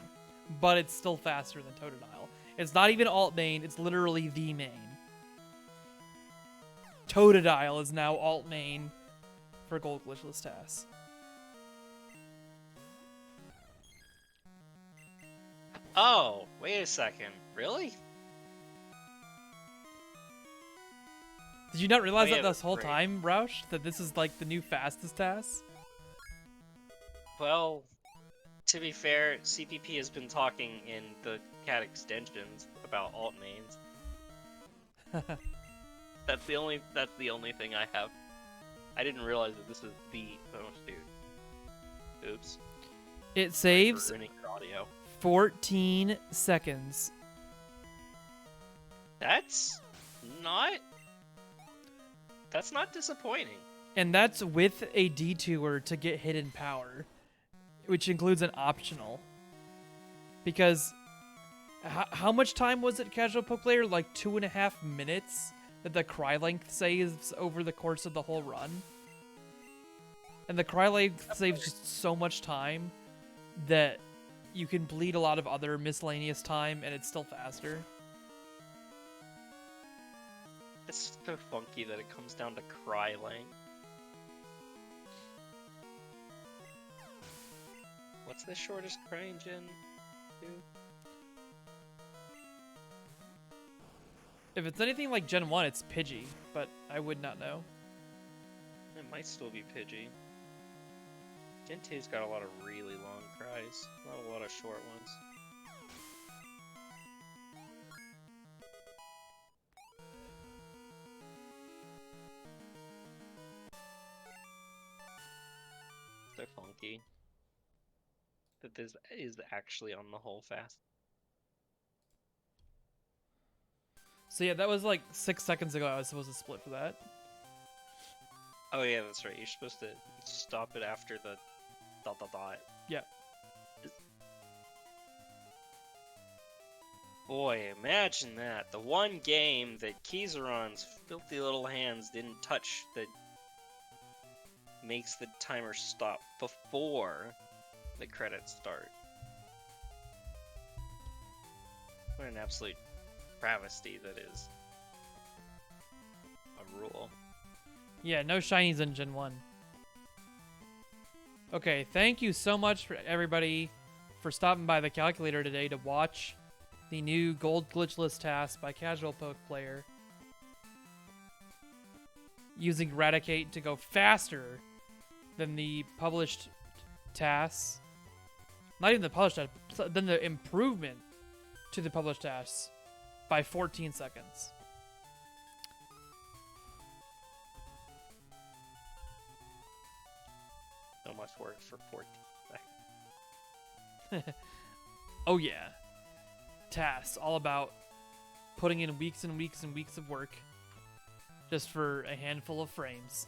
A: But it's still faster than Totodile. It's not even alt main, it's literally the main. Totodile is now alt main for Gold Glitchless TAS.
C: Oh, wait a second. Really?
A: Did you not realize
C: Oh, yeah,
A: that
C: that's
A: this whole
C: great.
A: time, Roush? That this is like the new fastest TAS?
C: Well, to be fair, CPP has been talking in the cat extensions about alt mains. That's the only thing I have. I didn't realize that this is the dude. Oops.
A: It saves
C: Ruining your audio.
A: 14 seconds.
C: That's not disappointing.
A: And that's with a detour to get hidden power, which includes an optional. Because how much time was it, CasualPokePlayer? Like 2.5 minutes that the cry length saves over the course of the whole run. And the cry length saves just so much time that you can bleed a lot of other miscellaneous time and it's still faster.
C: It's so funky that it comes down to cry length. What's the shortest cry in Gen 2?
A: If it's anything like Gen 1, it's Pidgey, but I would not know.
C: It might still be Pidgey. Gen 2's got a lot of really long cries, not a lot of short ones. So funky that this is actually on the whole fast.
A: So yeah, that was like 6 seconds ago I was supposed to split for that.
C: Oh yeah, that's right. You're supposed to stop it after the ...
A: Yeah.
C: Boy, imagine that. The one game that Kizaron's filthy little hands didn't touch that makes the timer stop before the credits start. What an absolute travesty that is a rule.
A: Yeah, no shinies in Gen 1. Okay, thank you so much for everybody for stopping by the calculator today to watch the new Gold Glitchless TAS by CasualPokePlayer. Using Raticate to go faster than the published TAS. Not even the published TAS, than the improvement to the published TAS by 14 seconds.
C: So much work for 14 seconds.
A: Oh yeah. TAS, all about putting in weeks and weeks and weeks of work just for a handful of frames.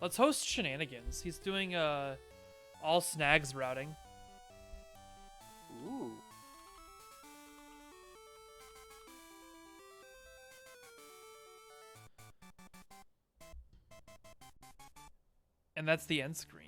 A: Let's host Shenanigans. He's doing all snags routing.
C: Ooh.
A: And that's the end screen.